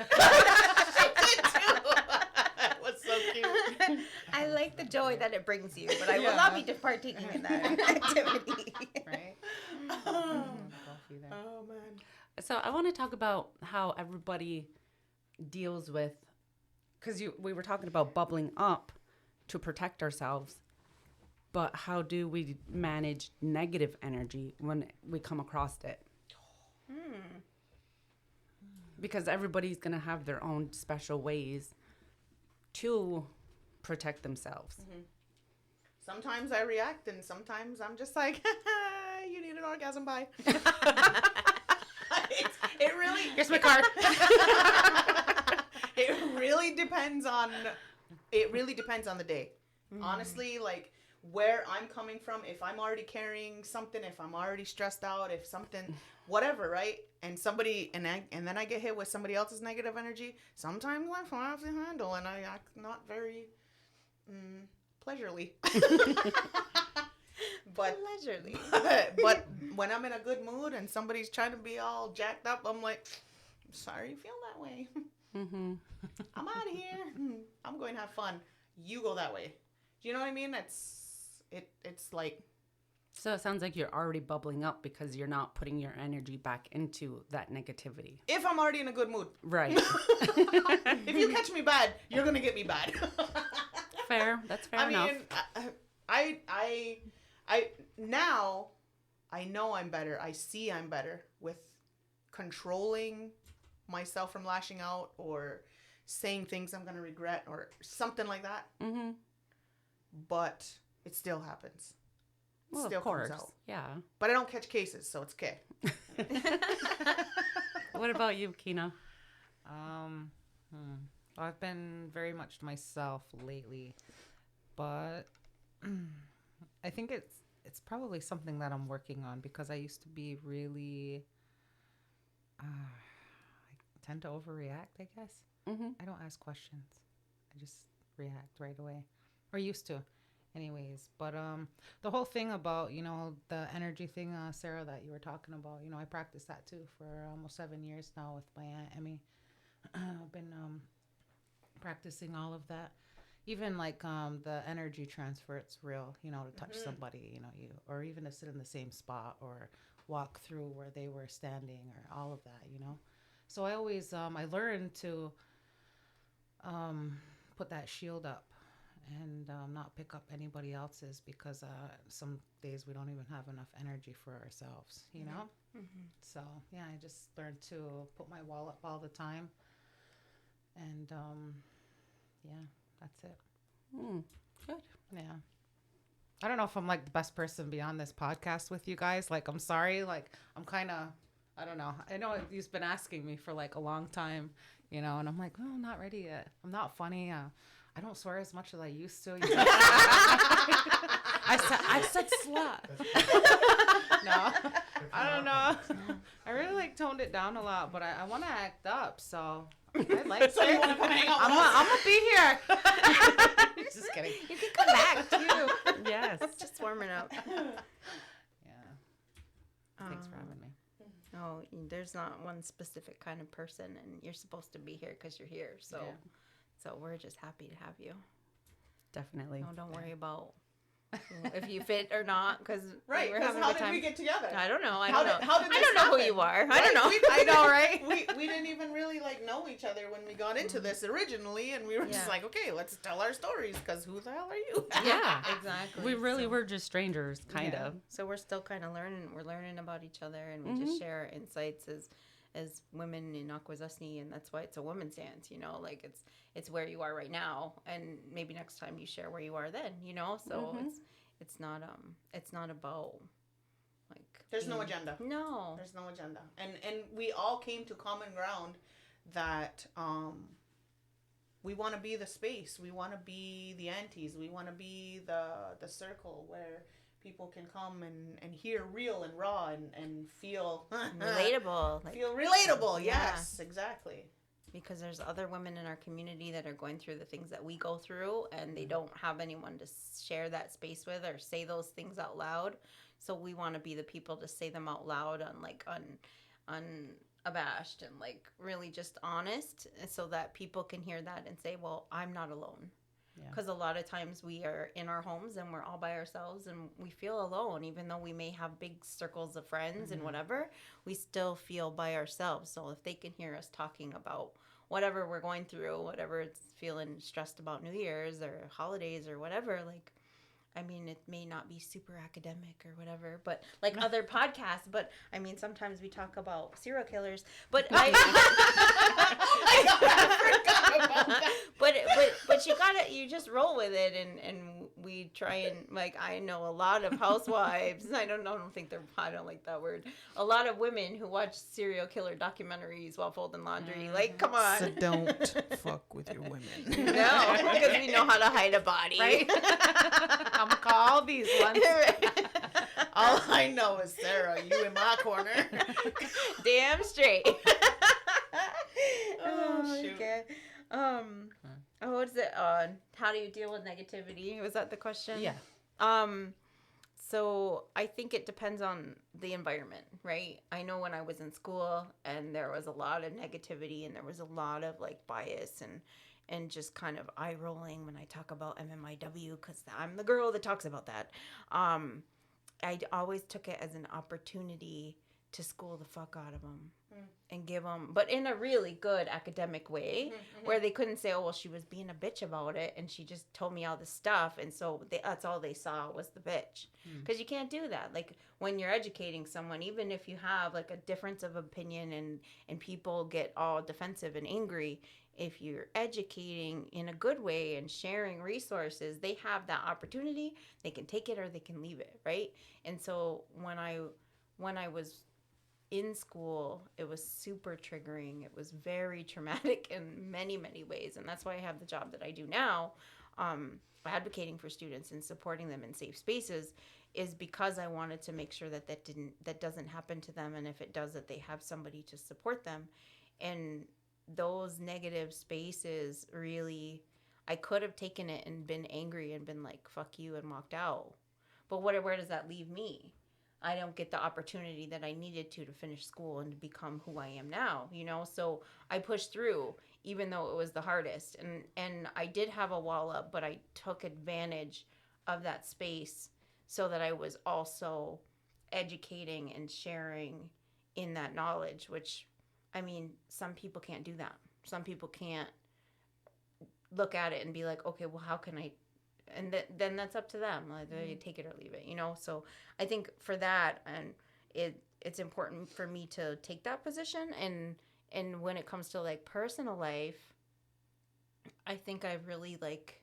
Speaker 2: That was so cute.
Speaker 4: I like the joy that it brings you, but I will not be partaking in that activity.
Speaker 1: Right?
Speaker 2: Oh man.
Speaker 3: So I want to talk about how everybody deals with, because we were talking about bubbling up to protect ourselves, but how do we manage negative energy when we come across it? Because everybody's going to have their own special ways to protect themselves.
Speaker 2: Mm-hmm. Sometimes I react, and sometimes I'm just like, you need an orgasm, bye. It really.
Speaker 3: Here's my card.
Speaker 2: It really depends on the day. Honestly, like where I'm coming from, if I'm already carrying something, if I'm already stressed out, if something, whatever, right? And then I get hit with somebody else's negative energy, sometimes I have to handle, and I act not very pleasurely. But
Speaker 4: Leisurely.
Speaker 2: but when I'm in a good mood and somebody's trying to be all jacked up, I'm like, I'm sorry you feel that way. I'm out of here. I'm going to have fun. You go that way. Do you know what I mean? It's like.
Speaker 3: So it sounds like you're already bubbling up because you're not putting your energy back into that negativity.
Speaker 2: If I'm already in a good mood.
Speaker 3: Right.
Speaker 2: If you catch me bad, you're going to get me bad.
Speaker 3: Fair. That's fair enough.
Speaker 2: I now I know I'm better. I see I'm better with controlling myself from lashing out or saying things I'm going to regret or something like that. Mm-hmm. But it still happens.
Speaker 3: Well,
Speaker 2: Still
Speaker 3: of course.
Speaker 2: comes out.
Speaker 3: Yeah.
Speaker 2: But I don't catch cases, so it's okay.
Speaker 3: What about you, Keena?
Speaker 1: I've been very much to myself lately, but I think it's probably something that I'm working on because I used to be really, I tend to overreact, I guess. Mm-hmm. I don't ask questions. I just react right away, or used to. Anyways, but the whole thing about, the energy thing, Sarah, that you were talking about, I practiced that too for almost 7 years now with my Aunt Emmy. I've been practicing all of that. Even like the energy transfer, it's real, to touch somebody, or even to sit in the same spot or walk through where they were standing or all of that, So I always, I learned to put that shield up and not pick up anybody else's because some days we don't even have enough energy for ourselves, Mm-hmm. So, yeah, I just learned to put my wall up all the time. And, yeah, that's it.
Speaker 3: Good.
Speaker 1: Yeah. I don't know if I'm like the best person to be on this podcast with you guys. Like, I'm sorry. Like, I'm kind of, I don't know. I know you've been asking me for like a long time, and I'm like, oh, I'm not ready yet. I'm not funny. I don't swear as much as I used to. I said slut. No, I don't know. I really like toned it down a lot, but I want to act up. So I like
Speaker 2: So you want to come hang out with us?
Speaker 1: I'm gonna be here. Just kidding.
Speaker 4: You can come back too.
Speaker 3: Yes.
Speaker 4: Just warming up.
Speaker 1: Yeah. Thanks for having me.
Speaker 4: No, there's not one specific kind of person, and you're supposed to be here because you're here. So,
Speaker 1: Yeah.
Speaker 4: so we're just happy to have you.
Speaker 3: Definitely.
Speaker 4: No, don't worry about if you fit or not, because
Speaker 2: Right,
Speaker 4: we're
Speaker 2: because
Speaker 4: having
Speaker 2: how
Speaker 4: a good
Speaker 2: did
Speaker 4: time.
Speaker 2: we get together?
Speaker 4: I don't know.
Speaker 2: How did
Speaker 4: I
Speaker 2: this
Speaker 4: don't know who
Speaker 2: happen?
Speaker 4: you are. I
Speaker 2: Right?
Speaker 4: don't know.
Speaker 2: I know, right? We didn't even really know each other when we got into this originally, and we were just
Speaker 4: Yeah.
Speaker 2: like, okay, let's tell our stories because who the hell are you?
Speaker 3: Yeah.
Speaker 4: Exactly.
Speaker 3: We really were just strangers, kind of.
Speaker 4: So we're still kind of learning. We're learning about each other, and we just share our insights as women in Akwesasne, and that's why it's a women's dance. Like it's where you are right now, and maybe next time you share where you are then. So it's not about like
Speaker 2: There's no agenda.
Speaker 4: No.
Speaker 2: There's no agenda. And we all came to common ground that we want to be the space. We want to be the aunties. We want to be the circle where people can come and hear real and raw and feel
Speaker 4: Relatable. Like,
Speaker 2: feel relatable.
Speaker 4: Yeah.
Speaker 2: Yes, exactly.
Speaker 4: because there's other women in our community that are going through the things that we go through, and they don't have anyone to share that space with or say those things out loud. So we want to be the people to say them out loud unabashed and like really just honest, and so that people can hear that and say, well, I'm not alone. Because a lot of times we are in our homes and we're all by ourselves and we feel alone, even though we may have big circles of friends and whatever, we still feel by ourselves. So if they can hear us talking about whatever we're going through, whatever it's feeling stressed about New Year's or holidays or whatever, like, I mean, it may not be super academic or whatever, but like other podcasts, but I mean, sometimes we talk about serial killers, but but you just roll with it, and we try and, like, I know a lot of housewives, I don't like that word, a lot of women who watch serial killer documentaries while folding laundry, like, come on.
Speaker 1: So don't fuck with your women.
Speaker 4: No, because we know how to hide a body. Right?
Speaker 3: I'm gonna call these ones.
Speaker 2: All I know is, Sarah, you in my corner.
Speaker 4: Damn straight.
Speaker 2: Oh, shoot.
Speaker 4: Okay. What's it? How do you deal with negativity? Was that the question?
Speaker 3: Yeah.
Speaker 4: So I think it depends on the environment, right? I know when I was in school and there was a lot of negativity and there was a lot of like bias and just kind of eye rolling when I talk about MMIW, because I'm the girl that talks about that. I always took it as an opportunity to school the fuck out of them and give them, but in a really good academic way, where they couldn't say, oh, well, she was being a bitch about it and she just told me all this stuff, and so that's all they saw was the bitch. Because you can't do that. Like, when you're educating someone, even if you have like a difference of opinion and people get all defensive and angry, if you're educating in a good way and sharing resources, they have that opportunity. They can take it or they can leave it, right? And so when I was in school, it was super triggering. It was very traumatic in many, many ways. And that's why I have the job that I do now, advocating for students and supporting them in safe spaces, is because I wanted to make sure that doesn't happen to them. And if it does, that they have somebody to support them. And those negative spaces, really, I could have taken it and been angry and been like, fuck you, and walked out. But where does that leave me? I don't get the opportunity that I needed to finish school and to become who I am now, you know? So I pushed through, even though it was the hardest. And I did have a wall up, but I took advantage of that space so that I was also educating and sharing in that knowledge, which, I mean, some people can't do that. Some people can't look at it and be like, okay, well, how can I... And then that's up to them. Like, they take it or leave it, you know? So I think for that, and it's important for me to take that position. And when it comes to, like, personal life, I think I've really, like,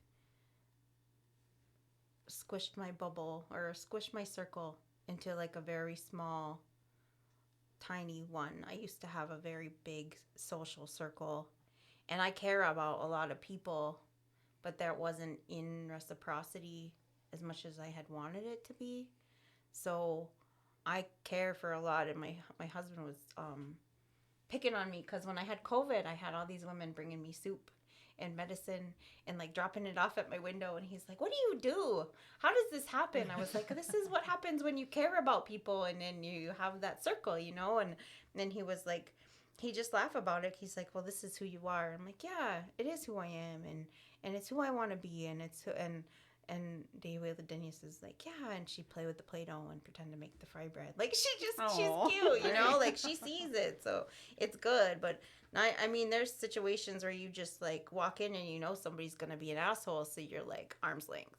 Speaker 4: squished my bubble or squished my circle into, like, a very small, tiny one. I used to have a very big social circle, and I care about a lot of people, but that wasn't in reciprocity as much as I had wanted it to be. So I care for a lot, and my husband was picking on me because when I had COVID, I had all these women bringing me soup and medicine and like dropping it off at my window, and he's like, what do you do? How does this happen? I was like, this is what happens when you care about people and then you have that circle, you know? And then he was like, he just laughed about it. He's like, well, this is who you are. I'm like, yeah, it is who I am, and it's who I want to be, and it's who, and Dayway Denise is like, yeah, and she play with the Play-Doh and pretend to make the fry bread. Like, she's cute, you know, like, she sees it, so it's good. But I mean, there's situations where you just like walk in and you know somebody's gonna be an asshole, so you're like, arm's length.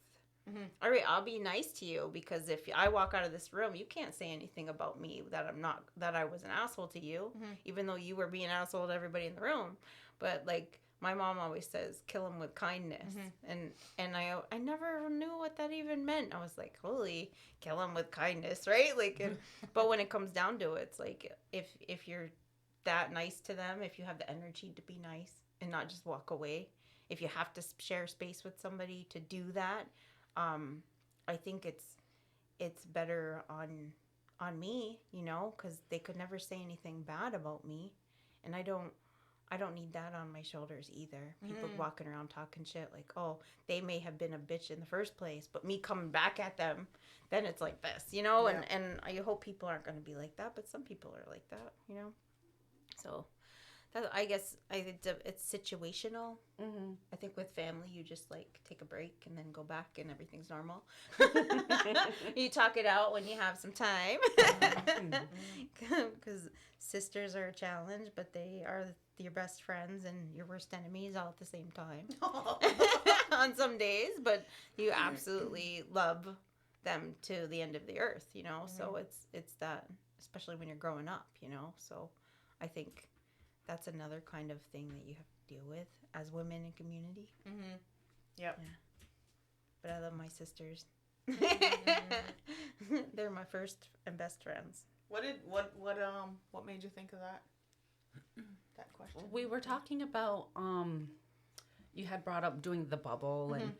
Speaker 4: Mm-hmm. All right, I'll be nice to you, because if I walk out of this room, you can't say anything about me that I was an asshole to you, even though you were being an asshole to everybody in the room. But like, my mom always says, kill them with kindness. And I never knew what that even meant. I was like, holy, kill them with kindness, right? Like, but when it comes down to it, it's like, if you're that nice to them, if you have the energy to be nice and not just walk away, if you have to share space with somebody to do that, I think it's better on me, you know, because they could never say anything bad about me, and I don't need that on my shoulders either. People walking around talking shit like, oh, they may have been a bitch in the first place, but me coming back at them, then it's like this, you know.
Speaker 2: Yeah.
Speaker 4: And I hope people aren't going to be like that, but some people are like that, you know. So that, I guess it's situational. I think with family, you just like take a break and then go back and everything's normal. You talk it out when you have some time. Because sisters are a challenge, but they are your best friends and your worst enemies all at the same time. On some days, but you absolutely love them to the end of the earth, you know. So it's that, especially when you're growing up, you know. So I think that's another kind of thing that you have to deal with as women in community.
Speaker 2: Yep.
Speaker 4: Yeah. But I love my sisters. They're my first and best friends.
Speaker 2: What made you think of that question?
Speaker 3: We were talking about you had brought up doing the bubble and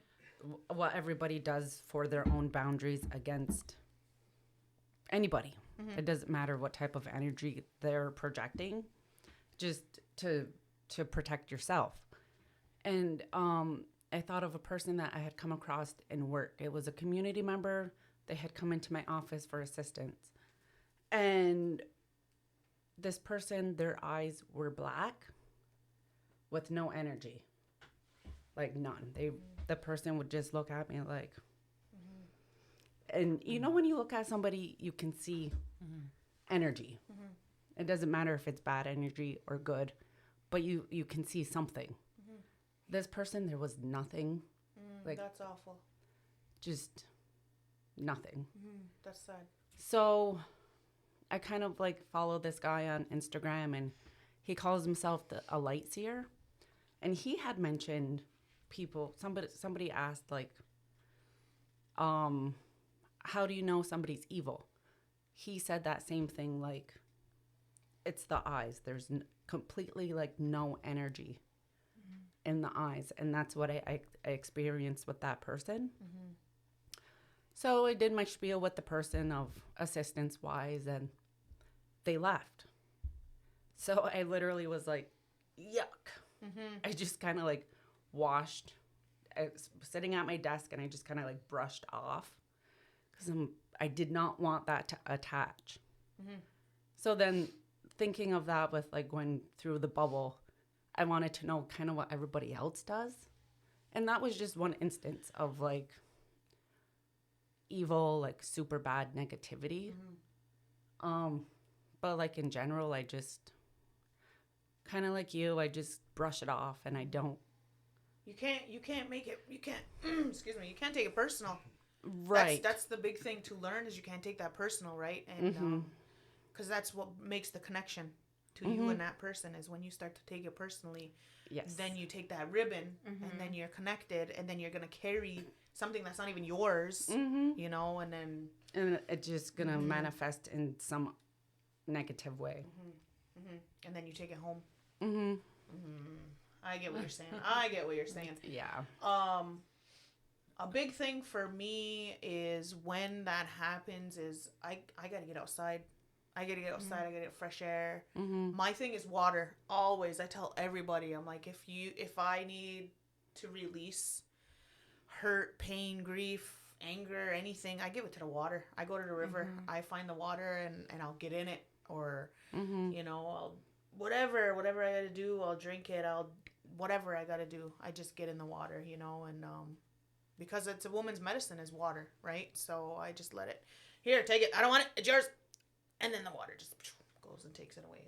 Speaker 3: what everybody does for their own boundaries against anybody. It doesn't matter what type of energy they're projecting, just to protect yourself. And I thought of a person that I had come across in work. It was a community member. They had come into my office for assistance. And this person, their eyes were black with no energy. Like none. The person would just look at me like, and you know when you look at somebody, you can see energy. It doesn't matter if it's bad energy or good, but you can see something. This person, there was nothing. Like
Speaker 2: That's awful.
Speaker 3: just nothing.
Speaker 2: That's sad.
Speaker 3: So I kind of like follow this guy on Instagram, and he calls himself a light seer. And he had mentioned people, somebody asked like, how do you know somebody's evil? He said that same thing, like, it's the eyes. There's completely like no energy in the eyes. And that's what I experienced with that person. So I did my spiel with the person of assistance wise, and they left. So I literally was like, yuck. I just kind of like washed. I was sitting at my desk and I just kind of like brushed off because I did not want that to attach. So then thinking of that with like going through the bubble, I wanted to know kind of what everybody else does. And that was just one instance of like evil, like super bad negativity. But like in general, I just kind of like you, I just brush it off and I don't.
Speaker 2: You can't make it, excuse me, you can't take it personal.
Speaker 3: Right.
Speaker 2: That's the big thing to learn is you can't take that personal, right? And because that's what makes the connection to you and that person is when you start to take it personally.
Speaker 3: Yes.
Speaker 2: Then you take that ribbon and then you're connected and then you're going to carry something that's not even yours, you know, and then.
Speaker 3: And it's just going to manifest in some negative way.
Speaker 2: And then you take it home. I get what you're saying.
Speaker 3: Yeah.
Speaker 2: A big thing for me is when that happens is I gotta get outside. I gotta get fresh air. My thing is water. Always. I tell everybody, I'm like, if I need to release hurt, pain, grief, anger, anything, I give it to the water. I go to the river. I find the water and I'll get in it. Or, you know, I'll whatever I gotta do, I'll drink it. Whatever I gotta do, I just get in the water, you know, and because it's a woman's medicine is water, right? So I just let it, here, take it. I don't want it. It's yours. And then the water just goes and takes it away.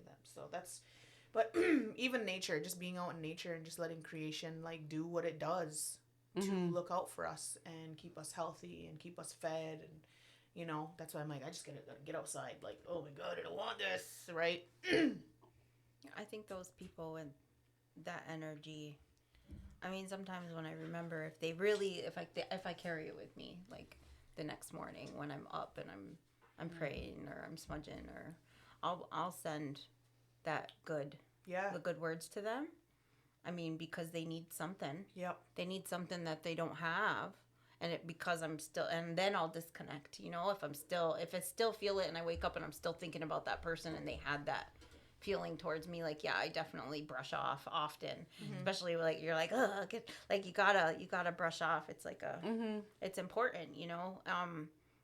Speaker 2: But even nature, just being out in nature and just letting creation like do what it does to look out for us and keep us healthy and keep us fed. And, you know, that's why I'm like, I just gotta get outside. Like, oh my God, I don't want this, right?
Speaker 4: I think those people and that energy I mean, sometimes when I remember, if I carry it with me, like the next morning when I'm up and I'm praying or I'm smudging, or I'll send the good words to them. I mean, because they need something.
Speaker 2: Yep.
Speaker 4: They need something that they don't have. Because I'm still, and then I'll disconnect, if I still feel it and I wake up and I'm still thinking about that person and they had that feeling towards me, like, yeah, I definitely brush off often, especially like, you're like, like you gotta brush off. It's like it's important,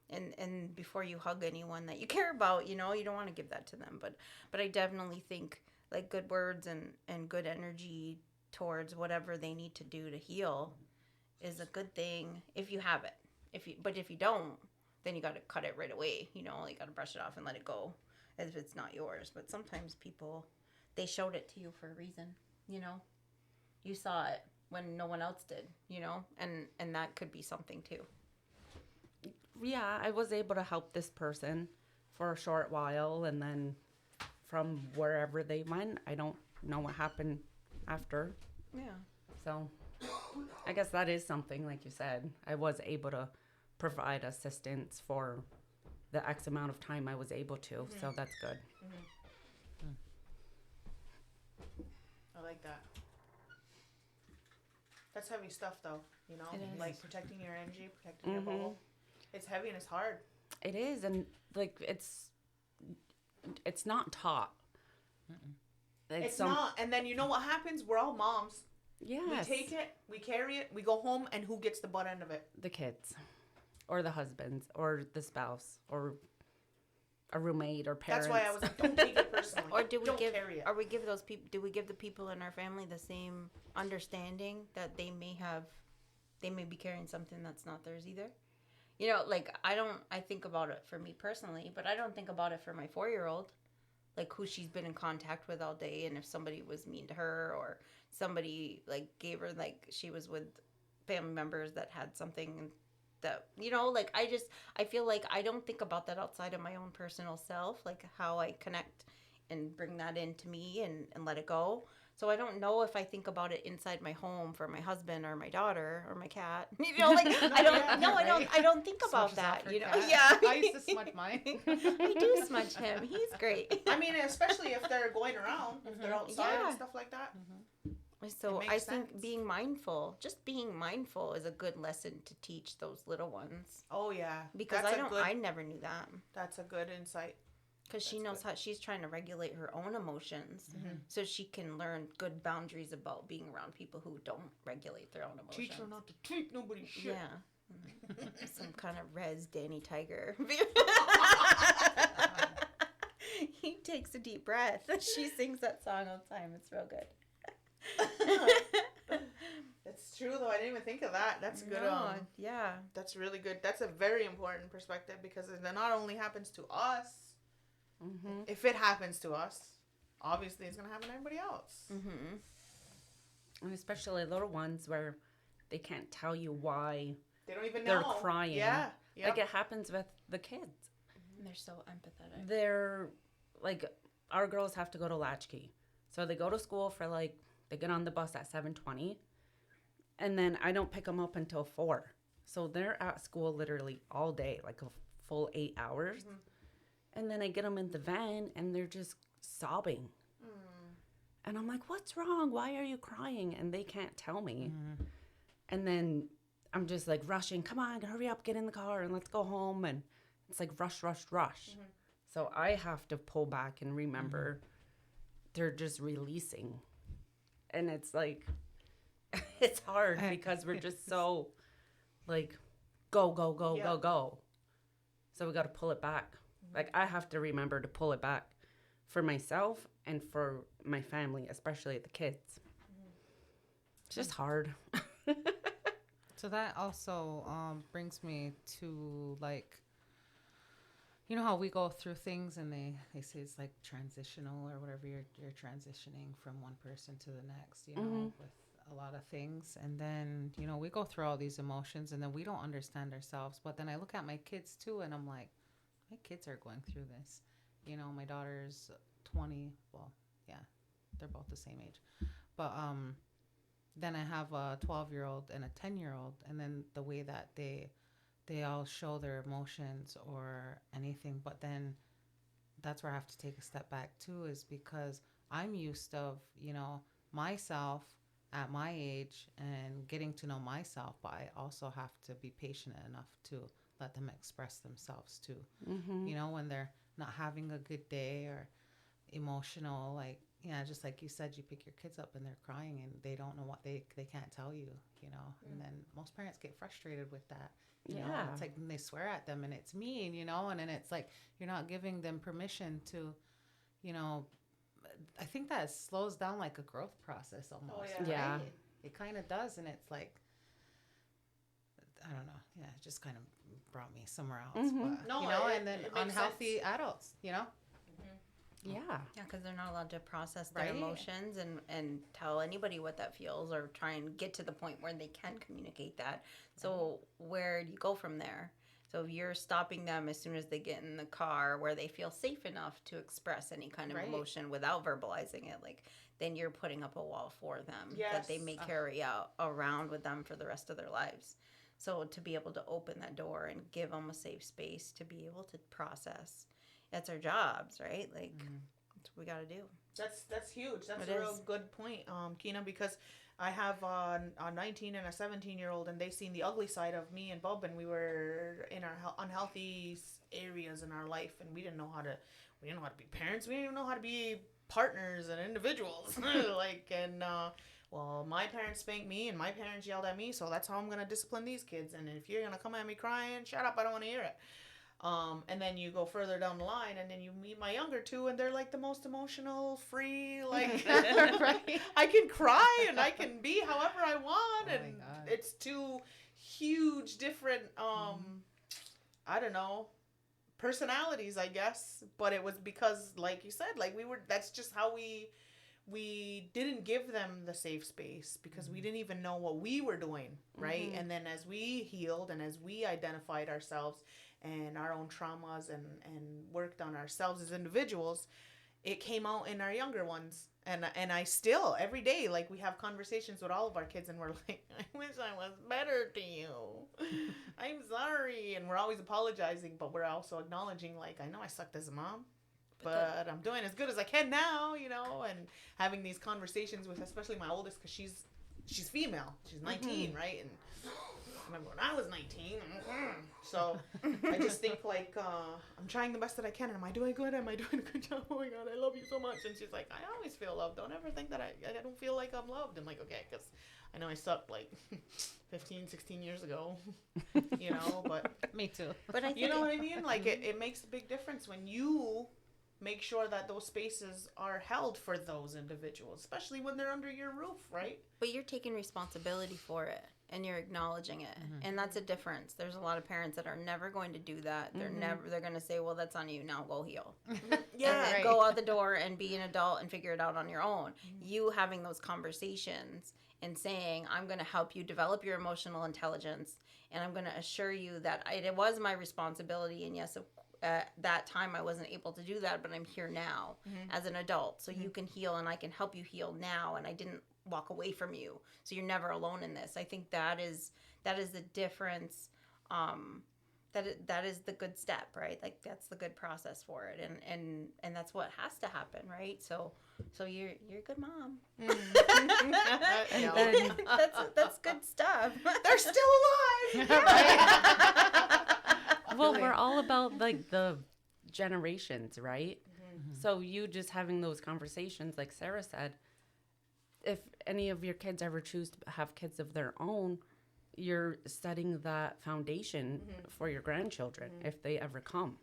Speaker 4: and before you hug anyone that you care about, you don't want to give that to them. But I definitely think like good words and good energy towards whatever they need to do to heal is a good thing if you have it. But if you don't, then you got to cut it right away. You got to brush it off and let it go as if it's not yours. But sometimes people, they showed it to you for a reason. You saw it when no one else did. And that could be something too.
Speaker 3: Yeah, I was able to help this person for a short while, and then from wherever they went, I don't know what happened after.
Speaker 4: Yeah.
Speaker 3: So I guess that is something, like you said. I was able to provide assistance for the X amount of time I was able to, so that's good.
Speaker 2: I like that. That's heavy stuff, though.
Speaker 4: It is.
Speaker 2: Like protecting your energy, protecting your bubble. It's heavy and it's hard.
Speaker 3: It is, and like it's not taught.
Speaker 2: It's not. And then you know what happens? We're all moms.
Speaker 3: Yes.
Speaker 2: We take it, we carry it, we go home, and who gets the butt end of it?
Speaker 3: The kids, or the husbands, or the spouse, or a roommate, or parents.
Speaker 2: That's why I was like, don't take it personally.
Speaker 4: Or do we
Speaker 2: don't
Speaker 4: give?
Speaker 2: carry it.
Speaker 4: Or we give those people? Do we give the people in our family the same understanding that they may be carrying something that's not theirs either? Like I think about it for me personally, but I don't think about it for my 4-year-old. Like who she's been in contact with all day, and if somebody was mean to her or somebody like gave her, like she was with family members that had something that, like I feel like I don't think about that outside of my own personal self, like how I connect and bring that into me and let it go. So I don't know if I think about it inside my home for my husband or my daughter or my cat. I don't think about that. Yeah.
Speaker 1: I used to smudge mine.
Speaker 4: I do smudge him. He's great.
Speaker 2: I mean, especially if they're going around, if they're outside and stuff like that.
Speaker 4: So I think being mindful is a good lesson to teach those little ones.
Speaker 2: Oh yeah,
Speaker 4: because I never knew that.
Speaker 2: That's a good insight.
Speaker 4: Because she knows how she's trying to regulate her own emotions, so she can learn good boundaries about being around people who don't regulate their own emotions.
Speaker 2: Teach her not to take nobody's shit.
Speaker 4: Yeah. Some kind of res Danny Tiger. He takes a deep breath. She sings that song all the time. It's real good.
Speaker 2: It's true though. I didn't even think of that. That's good.
Speaker 4: Yeah.
Speaker 2: That's really good. That's a very important perspective, because it not only happens to us. If it happens to us, obviously it's gonna happen to everybody else.
Speaker 3: And especially little ones where they can't tell you why
Speaker 2: they don't even know
Speaker 3: they're crying.
Speaker 2: Yeah.
Speaker 3: Like it happens with the kids.
Speaker 4: And they're so empathetic.
Speaker 3: They're like, our girls have to go to latchkey, so they go to school for they get on the bus at 7:20, and then I don't pick them up until 4. So they're at school literally all day, like a full 8 hours. And then I get them in the van, and they're just sobbing. And I'm like, what's wrong? Why are you crying? And they can't tell me. And then I'm just like rushing, come on, hurry up, get in the car, and let's go home. And it's like rush, rush, rush. So I have to pull back and remember they're just releasing. And it's like, it's hard because we're just so like, go, go, go, go, go. So we got to pull it back. Like, I have to remember to pull it back for myself and for my family, especially the kids. It's just hard.
Speaker 1: So that also brings me to, you know how we go through things and they say it's like transitional or whatever, you're transitioning from one person to the next, with a lot of things. And then, we go through all these emotions and then we don't understand ourselves. But then I look at my kids too and I'm like, my kids are going through this. My daughter's 20. Well, yeah, they're both the same age. But then I have a 12-year-old and a 10-year-old, and then the way that they all show their emotions or anything, but then that's where I have to take a step back too, is because I'm used of, myself at my age and getting to know myself, but I also have to be patient enough to let them express themselves too. When they're not having a good day or emotional, like, just like you said, you pick your kids up and they're crying and they don't know what they can't tell you, and then most parents get frustrated with that. You know, it's like they swear at them and it's mean, and then it's like you're not giving them permission to, I think that slows down like a growth process almost.
Speaker 2: Oh, yeah.
Speaker 1: Right? It kind of does, and it's like, I don't know. Yeah, it just kind of brought me somewhere else. But,
Speaker 2: No,
Speaker 1: and then
Speaker 2: it makes
Speaker 1: unhealthy
Speaker 2: sense.
Speaker 1: adults,
Speaker 3: Yeah.
Speaker 4: Yeah, because they're not allowed to process their
Speaker 1: Right.
Speaker 4: emotions and tell anybody what that feels or try and get to the point where they can communicate that. So where do you go from there? So if you're stopping them as soon as they get in the car where they feel safe enough to express any kind of
Speaker 1: Right.
Speaker 4: emotion without verbalizing it, like, then you're putting up a wall for them that they
Speaker 2: Yes.
Speaker 4: may carry out around with them for the rest of their lives. So to be able to open that door and give them a safe space to be able to process, that's our jobs, right? Like, that's what we got to do.
Speaker 2: That's huge. That's
Speaker 4: It
Speaker 2: a real
Speaker 4: is.
Speaker 2: good point, Keena, because I have a 19 and a 17-year-old, and they've seen the ugly side of me and Bub, and we were in our unhealthy areas in our life, and we didn't know how to be parents. We didn't even know how to be partners and individuals. Well, my parents spanked me, and my parents yelled at me, so that's how I'm gonna discipline these kids. And if you're gonna come at me crying, shut up. I don't want to hear it. And then you go further down the line, and then you meet my younger two, and they're like the most emotional, free, like,
Speaker 1: Right.
Speaker 2: I can cry and I can be however I want,
Speaker 1: Oh my
Speaker 2: and
Speaker 1: God.
Speaker 2: it's two huge different, I don't know, personalities, I guess. But it was because, like you said, like that's just how we didn't give them the safe space because we didn't even know what we were doing, right? And then as we healed and as we identified ourselves and our own traumas and worked on ourselves as individuals, it came out in our younger ones. And I still, every day, like, we have conversations with all of our kids, and we're like, I wish I was better to you. I'm sorry. And we're always apologizing, but we're also acknowledging, like, I know I sucked as a mom, but I'm doing as good as I can now, and having these conversations with especially my oldest, because she's female. She's 19, right? And I remember when I was 19. So I just think, like, I'm trying the best that I can. And am I doing good? Am I doing a good job? Oh my God, I love you so much. And she's like, I always feel loved. Don't ever think that I don't feel like I'm loved. I'm like, okay, because I know I sucked like 15, 16 years ago, but
Speaker 1: Me too.
Speaker 4: But I think
Speaker 2: you know what I mean? Like, it makes a big difference when you make sure that those spaces are held for those individuals, especially when they're under your roof, right?
Speaker 4: But you're taking responsibility for it and you're acknowledging it. And that's a difference. There's a lot of parents that are never going to do that. They're going to say, well, that's on you. Now go heal.
Speaker 2: Yeah.
Speaker 4: And go out the door and be an adult and figure it out on your own. You having those conversations and saying, I'm going to help you develop your emotional intelligence. And I'm going to assure you that it was my responsibility. And yes, at that time I wasn't able to do that, but I'm here now as an adult. So you can heal and I can help you heal now. And I didn't walk away from you. So you're never alone in this. I think that is the difference. That is the good step, right? Like, that's the good process for it. And that's what has to happen, right? So you're a good mom. That's good stuff.
Speaker 2: They're still alive.
Speaker 3: Well, we're all about like the generations, right? So you just having those conversations, like Sarah said, if any of your kids ever choose to have kids of their own, you're setting that foundation for your grandchildren if they ever come.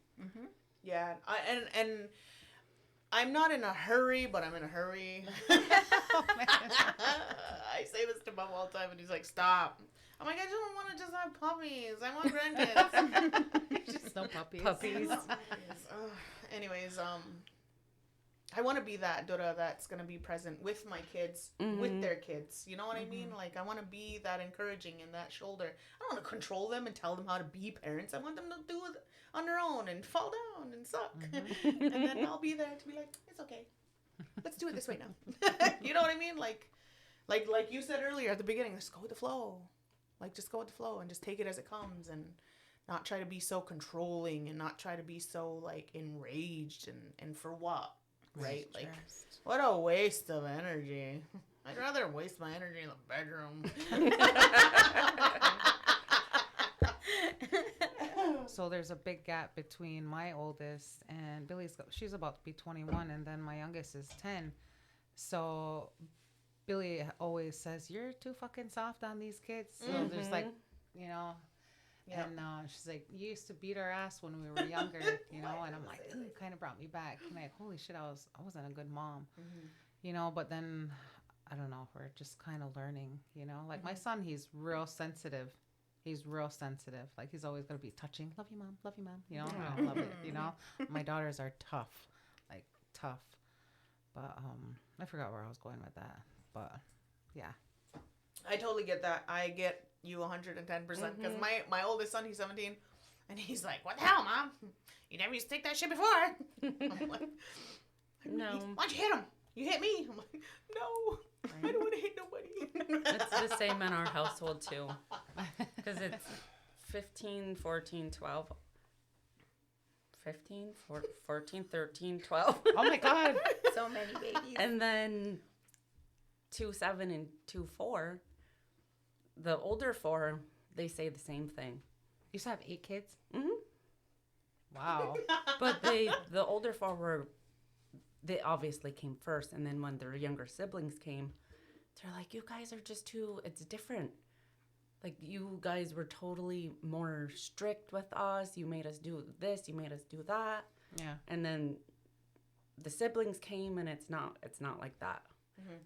Speaker 2: Yeah, and I'm not in a hurry, but I'm in a hurry. I say this to Mom all the time, and he's like, "Stop." I'm like, "I don't want to just have puppies. I want grandkids."
Speaker 1: Just no puppies.
Speaker 2: Anyways, I want to be that Dora that's going to be present with my kids, with their kids. You know what I mean? Like, I want to be that encouraging and that shoulder. I don't want to control them and tell them how to be parents. I want them to do it on their own and fall down and suck. And then I'll be there to be like, it's okay. Let's do it this way now. You know what I mean? Like, like you said earlier at the beginning, just go with the flow. Like, just go with the flow and just take it as it comes, and not try to be so controlling, and not try to be so, like, enraged, and for what, right? Like, what a waste of energy. I'd rather waste my energy in the bedroom.
Speaker 1: So there's a big gap between my oldest and Billy's. She's about to be 21, and then my youngest is 10. So Billy always says, "You're too fucking soft on these kids." So there's like, you know, and she's like, "You used to beat our ass when we were younger," you know, and I'm like, it kind of brought me back. And like, holy shit, I wasn't a good mom, you know. But then I don't know, we're just kind of learning, you know. Like my son, he's real sensitive. He's real sensitive. Like, he's always going to be touching. Love you, mom. Love you, mom. You know, I love it, you know. My daughters are tough. Like, tough. But I forgot where I was going with that. But, yeah.
Speaker 2: I totally get that. I get you 110%. Because my oldest son, he's 17. And he's like, "What the hell, Mom? You never used to take that shit before." I'm like,
Speaker 3: No.
Speaker 2: "Why'd you hit him? You hit me." I'm like, "No. I don't want to hit nobody."
Speaker 3: It's the same in our household, too. Because it's 15, 14, 12. 15, 14, 13, 12.
Speaker 1: Oh, my God.
Speaker 4: So many babies.
Speaker 3: And then 2, 7, and 2, 4. The older 4, they say the same thing.
Speaker 1: You used to have 8 kids?
Speaker 3: Mm-hmm.
Speaker 1: Wow.
Speaker 3: But the older 4 they obviously came first. And then when their younger siblings came, they're like, "You guys are just it's different. Like, you guys were totally more strict with us. You made us do this. You made us do that."
Speaker 1: Yeah.
Speaker 3: And then the siblings came, and it's not like that.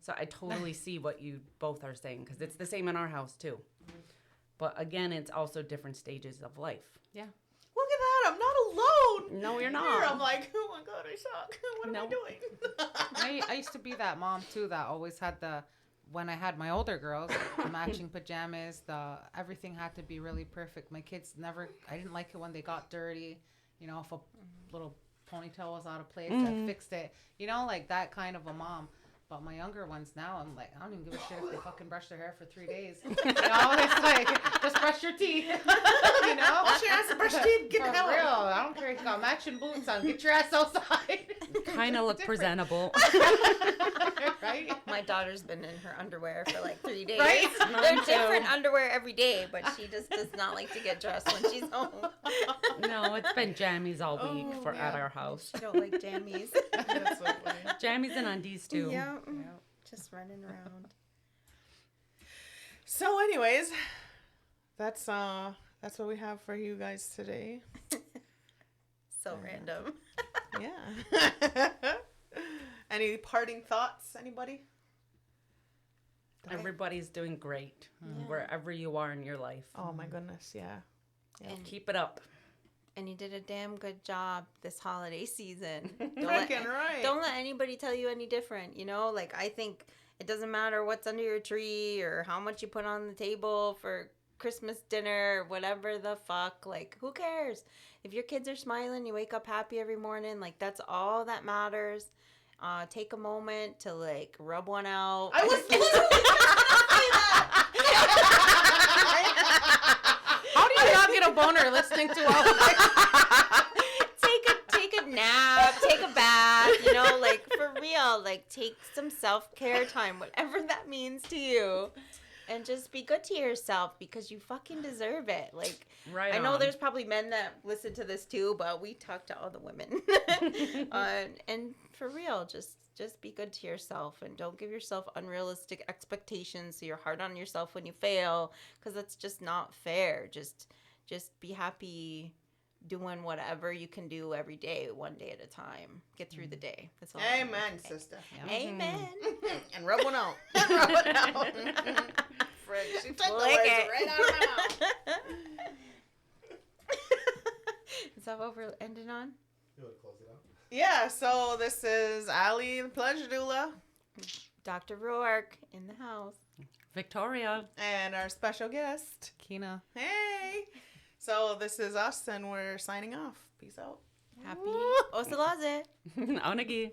Speaker 3: So I totally see what you both are saying, because it's the same in our house too. But again, it's also different stages of life.
Speaker 1: Yeah.
Speaker 2: Look at that. I'm not alone.
Speaker 3: No, you're
Speaker 2: Here,
Speaker 3: not.
Speaker 2: I'm like, oh my God, I suck. What am I doing?
Speaker 1: I used to be that mom too that always had when I had my older girls, the matching pajamas, everything had to be really perfect. My kids I didn't like it when they got dirty. You know, if a little ponytail was out of place, I fixed it. You know, like that kind of a mom. But my younger ones now, I'm like, I don't even give a shit if they fucking brush their hair for 3 days. You know, it's like, just brush your teeth. You know?
Speaker 2: Wash your ass and brush your teeth. Get
Speaker 1: For
Speaker 2: the hell
Speaker 1: real.
Speaker 2: out.
Speaker 1: I don't care if you got matching boots on. Get your ass outside.
Speaker 3: Kind of look presentable.
Speaker 1: Right?
Speaker 4: My daughter's been in her underwear for like 3 days.
Speaker 1: Right?
Speaker 4: They're different underwear every day, but she just does not like to get dressed when she's home.
Speaker 3: No, it's been jammies all week at our house.
Speaker 4: She don't like jammies.
Speaker 2: That's so funny.
Speaker 3: Jammies and undies too.
Speaker 4: Yeah. Just running around.
Speaker 2: So anyways, that's what we have for you guys today.
Speaker 4: So random.
Speaker 2: Yeah. Any parting thoughts, anybody?
Speaker 3: Everybody's doing great wherever you are in your life.
Speaker 2: Oh my goodness, yeah.
Speaker 4: And
Speaker 3: Keep it up.
Speaker 4: And you did a damn good job this holiday season.
Speaker 2: Freaking right.
Speaker 4: Don't let anybody tell you any different, you know? Like, I think it doesn't matter what's under your tree or how much you put on the table for Christmas dinner, whatever the fuck. Like, who cares? If your kids are smiling, you wake up happy every morning, like, that's all that matters. Take a moment to, like, rub one out.
Speaker 2: I was literally
Speaker 1: How do you not get a boner listening to all of this?
Speaker 4: Take a nap, take a bath, you know, like, for real, like, take some self-care time, whatever that means to you, and just be good to yourself because you fucking deserve it. Like,
Speaker 3: Right
Speaker 4: I know
Speaker 3: on.
Speaker 4: there's probably men that listen to this too, but we talk to all the women. And for real, just be good to yourself and don't give yourself unrealistic expectations so you're hard on yourself when you fail, because that's just not fair. Just be happy doing whatever you can do every day, one day at a time. Get through the day. That's all.
Speaker 2: Amen, sister.
Speaker 4: Amen.
Speaker 2: And rub one out. Rub one out. Frick, she took the
Speaker 4: Lick
Speaker 2: words
Speaker 4: it.
Speaker 2: right out of my mouth.
Speaker 4: Is that what we're ending on?
Speaker 5: You want to close it out?
Speaker 2: Yeah, so this is Allie, the pleasure doula,
Speaker 4: Dr. Rourke in the house.
Speaker 3: Victoria.
Speaker 2: and our special guest.
Speaker 1: Keena.
Speaker 2: Hey. So this is us, and we're signing off. Peace out.
Speaker 4: Happy Ohserase.
Speaker 3: Onagi.